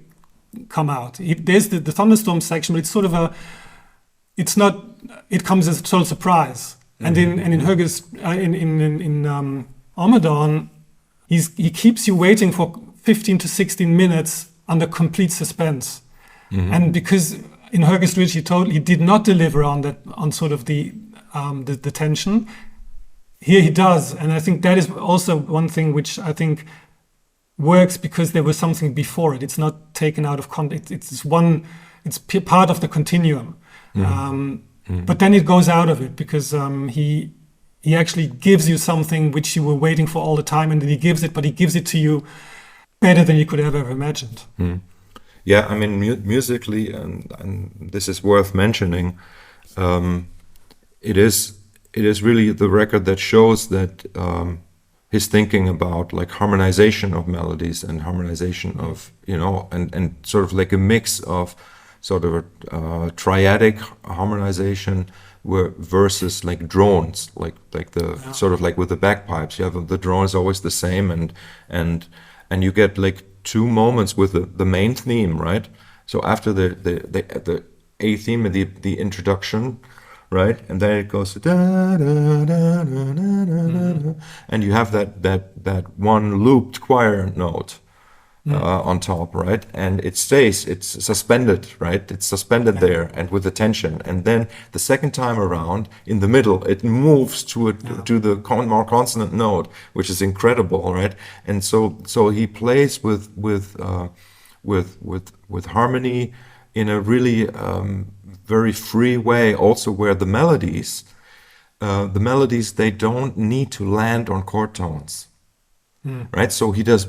come out. There's the thunderstorm section, but it's sort of it's not. It comes as a total surprise. Mm-hmm. And in OMMADAWN, he keeps you waiting for 15 to 16 minutes under complete suspense. Mm-hmm. And because in Hergestridge he did not deliver on that, on sort of the tension. Here he does, and I think that is also one thing which I think works because there was something before it. It's not taken out of context. It's part of the continuum. Mm-hmm. But then it goes out of it because he actually gives you something which you were waiting for all the time, and then he gives it to you better than you could have ever imagined. Mm. Yeah, I mean, musically, and this is worth mentioning, it is really the record that shows that his thinking about like harmonization of melodies and harmonization of, and sort of like a mix of sort of a triadic harmonization versus like drones, like the sort of like with the bagpipes, you have the drone is always the same, and you get like two moments with the main theme, right? So after the A theme and the introduction, right, and then it goes da, da, da, da, da, da, da, and you have that one looped choir note. On top, right? And it's suspended, right? It's suspended there and with the tension. And then the second time around, in the middle, it moves to the more consonant note, which is incredible, right? And so he plays with harmony in a really very free way, also where the melodies, they don't need to land on chord tones. Right, so he does,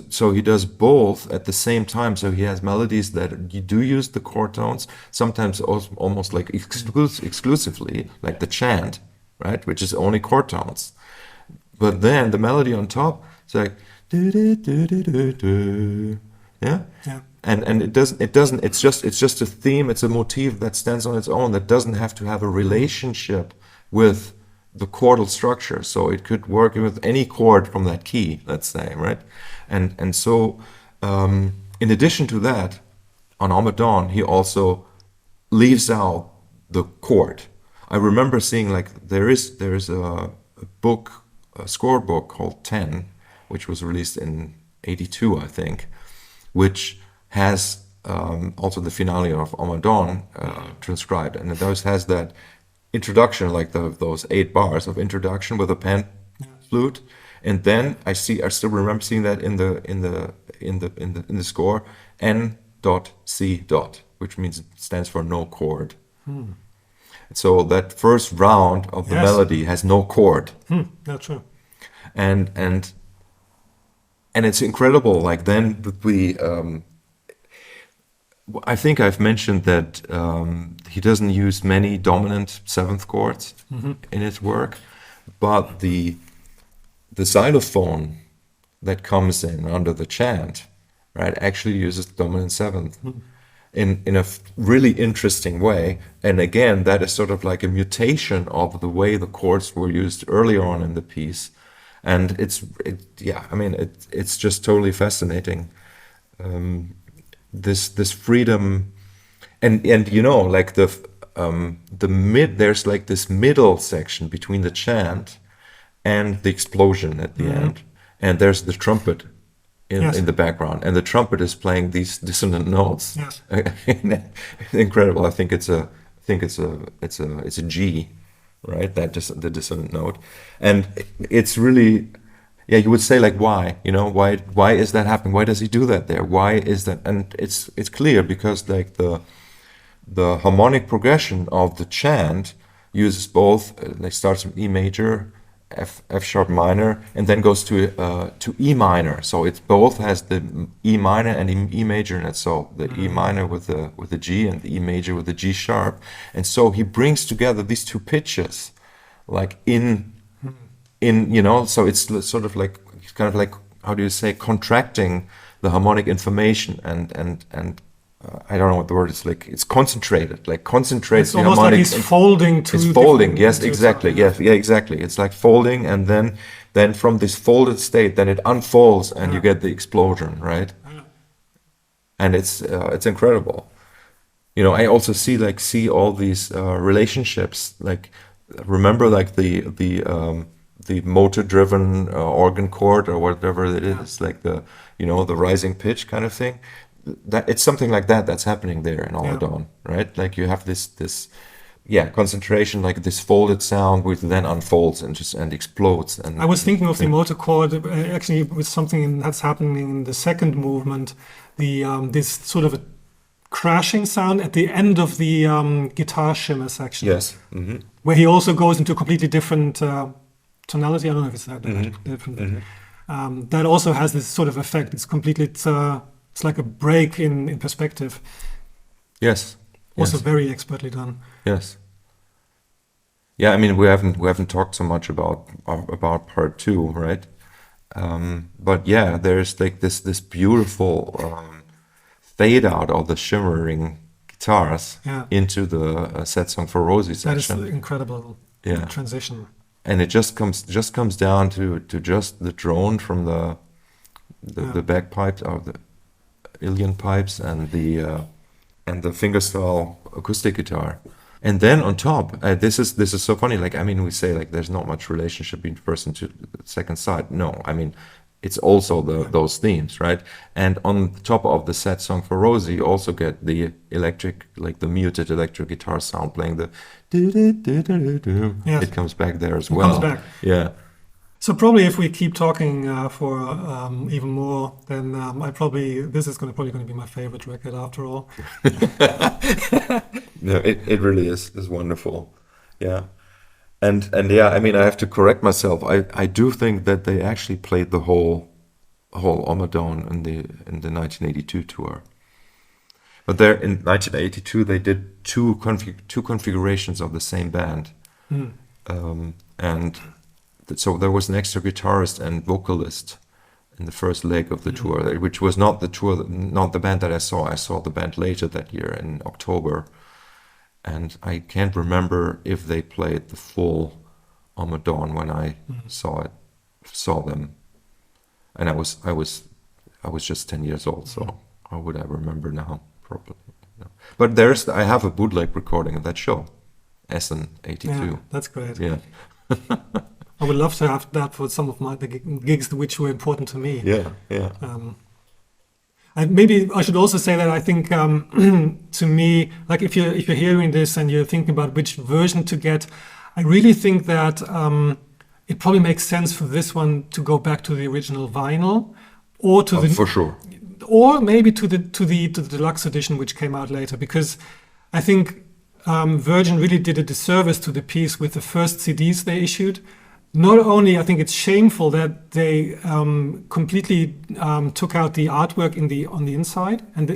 so he does both at the same time. So he has melodies that you do use the chord tones, sometimes almost like exclusively, like the chant, right, which is only chord tones. But then the melody on top, it's like yeah, and it doesn't. It's just a theme. It's a motif that stands on its own. That doesn't have to have a relationship with the chordal structure, so it could work with any chord from that key, let's say, right? And so, in addition to that, on OMMADAWN, he also leaves out the chord. I remember seeing like there is a book, a score book called 10, which was released in '82, I think, which has also the finale of OMMADAWN transcribed, and those has that introduction, like those 8 bars of introduction with a pan flute, and then I still remember seeing that in the score N.C. which stands for no chord. So that first round of the melody has no chord. That's true. And and it's incredible. Like then we, I think I've mentioned that he doesn't use many dominant seventh chords in his work, but the xylophone that comes in under the chant, right, actually uses dominant seventh in a really interesting way. And again, that is sort of like a mutation of the way the chords were used earlier on in the piece. And it's just totally fascinating. This freedom, and like the mid, there's like this middle section between the chant and the explosion at the end, and there's the trumpet in the background, and the trumpet is playing these dissonant notes. Yes. Incredible. I think it's a G, right? The dissonant note, and it's really. Yeah, you would say like why? Why is that happening? Why does he do that there? Why is that? And it's clear because like the harmonic progression of the chant uses both. Like starts with E major, F sharp minor, and then goes to E minor. So it both has the E minor and E major in it. So the E minor with the G and the E major with the G sharp. And so he brings together these two pitches, like in so it's sort of like kind of like, how do you say, contracting the harmonic information and I don't know what the word is, like it's concentrated, like concentrates it's the almost harmonic. Like he's folding to. It's folding, yes, to exactly, yes, yeah, exactly. It's like folding, and then from this folded state, then it unfolds, and you get the explosion, right? And it's incredible. I also see all these relationships, like remember like the motor-driven organ chord or whatever it is, like the rising pitch kind of thing. That it's something like that's happening there in OMMADAWN, right? Like you have this concentration, like this folded sound, which then unfolds and explodes. And I was thinking of the motor chord actually with something that's happening in the second movement. This sort of a crashing sound at the end of the guitar shimmer section. Yes. Where he also goes into a completely different tonality. I don't know if it's that different. That also has this sort of effect. It's completely. It's like a break in perspective. Yes. Also very expertly done. Yes. Yeah, I mean we haven't talked so much about part two, right? But yeah, there's like this beautiful fade out of the shimmering guitars into the Set Song for Rosie section. That is incredible. Transition. And it just comes down to just the drone from the bagpipes or the Ilian pipes and the fingerstyle acoustic guitar, and then on top, this is so funny. Like I mean, we say like there's not much relationship between first and second side. No, I mean it's also those themes, right? And on top of the Set Song for Rosie, you also get the electric, like the muted electric guitar sound playing the do. Yes. It comes back there as well. It comes back. Yeah. So probably if we keep talking for even more, then this is probably going to be my favorite record after all. No, it really is wonderful. Yeah. And yeah, I mean I have to correct myself. I do think that they actually played the whole OMMADAWN in the 1982 tour. But there in 1982 they did two configurations of the same band. And so there was an extra guitarist and vocalist in the first leg of the tour, which was not the band that I saw. I saw the band later that year in October, and I can't remember if they played the full OMMADAWN when I saw them. And I was just 10 years old, so how would I remember now? Probably. No. But I have a bootleg recording of that show, Essen '82. Yeah, that's great. Yeah. I would love to have that for some of the gigs which were important to me. Yeah, yeah. And maybe I should also say that I think to me, like if you're hearing this and you're thinking about which version to get, I really think that it probably makes sense for this one to go back to the original vinyl, or to for sure, or maybe to the deluxe edition which came out later, because I think Virgin really did a disservice to the piece with the first CDs they issued. not only I think it's shameful that they completely took out the artwork on the inside, and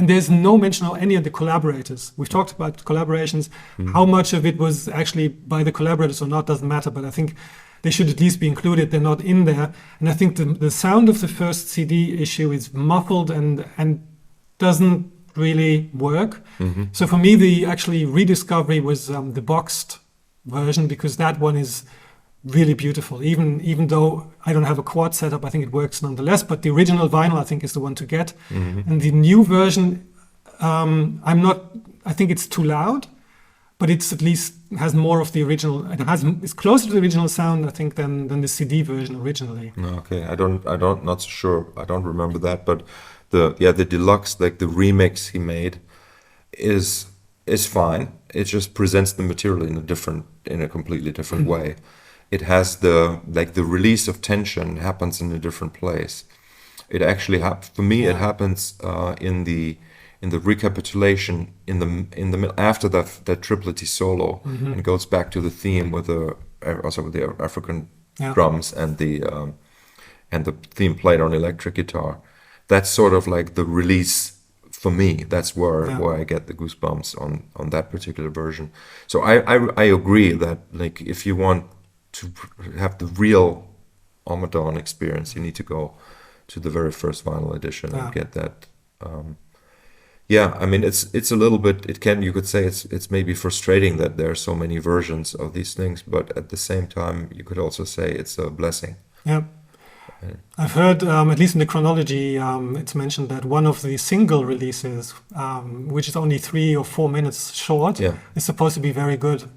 there's no mention of any of the collaborators. We've talked about collaborations. How much of it was actually by the collaborators or not doesn't matter, but I think they should at least be included. They're not in there, and I think the sound of the first CD issue is muffled and doesn't really work. So for me, the actually rediscovery was the boxed version, because that one is really beautiful. Even though I don't have a quad setup, I think it works nonetheless. But the original vinyl, I think, is the one to get. And the new version, I think it's too loud, but it's at least has more of the original. It's closer to the original sound, I think, than the CD version originally. Okay, not so sure. I don't remember that, but the deluxe, like the remix he made, is fine. It just presents the material in a completely different way. It has the release of tension happens in a different place. It actually for me it happens in the recapitulation in the after that triplety solo, and it goes back to the theme with the African drums and the theme played on electric guitar. That's sort of like the release for me. That's where I get the goosebumps on that particular version. So I agree that, like, if you want to have the real OMMADAWN experience, you need to go to the very first vinyl edition and get that. I mean, it's a little bit. You could say it's maybe frustrating that there are so many versions of these things, but at the same time, you could also say it's a blessing. Yeah. I've heard, at least in the chronology, it's mentioned that one of the single releases, which is only 3 or 4 minutes short, is supposed to be very good.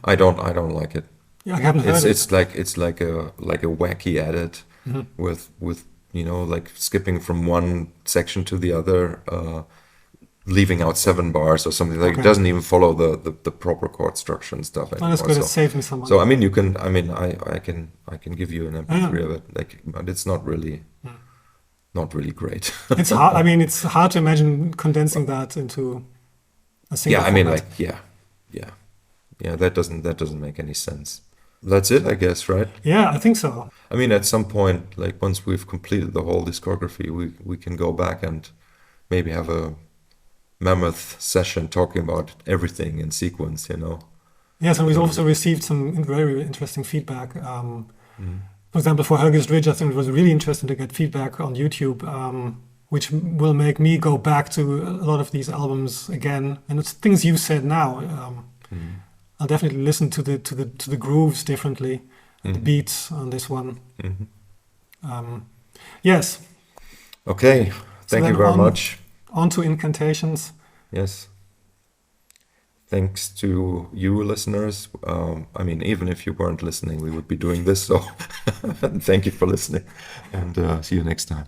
I don't like it. Yeah, I haven't heard it. It's like a wacky edit with like skipping from one section to the other, leaving out 7 bars or something. Like, it doesn't even follow the proper chord structure and stuff anymore. That's good. It saved me some money. So I mean, I can give you an MP3 of it, like, but it's not really great. It's hard. I mean, it's hard to imagine condensing that into a single. Yeah, I mean, format. like, that doesn't make any sense. That's it, I guess, right? Yeah, I think so. I mean, at some point, like, once we've completed the whole discography, we can go back and maybe have a mammoth session talking about everything in sequence, Yes, and we've also received some very interesting feedback. For example, for Helge's Ridge, I think it was really interesting to get feedback on YouTube, which will make me go back to a lot of these albums again. And it's things you said now. I'll definitely listen to the grooves differently, the beats on this one. Yes. Okay. Thank you very much. On to incantations. Yes. Thanks to you, listeners. I mean, even if you weren't listening, we would be doing this. So thank you for listening, and see you next time.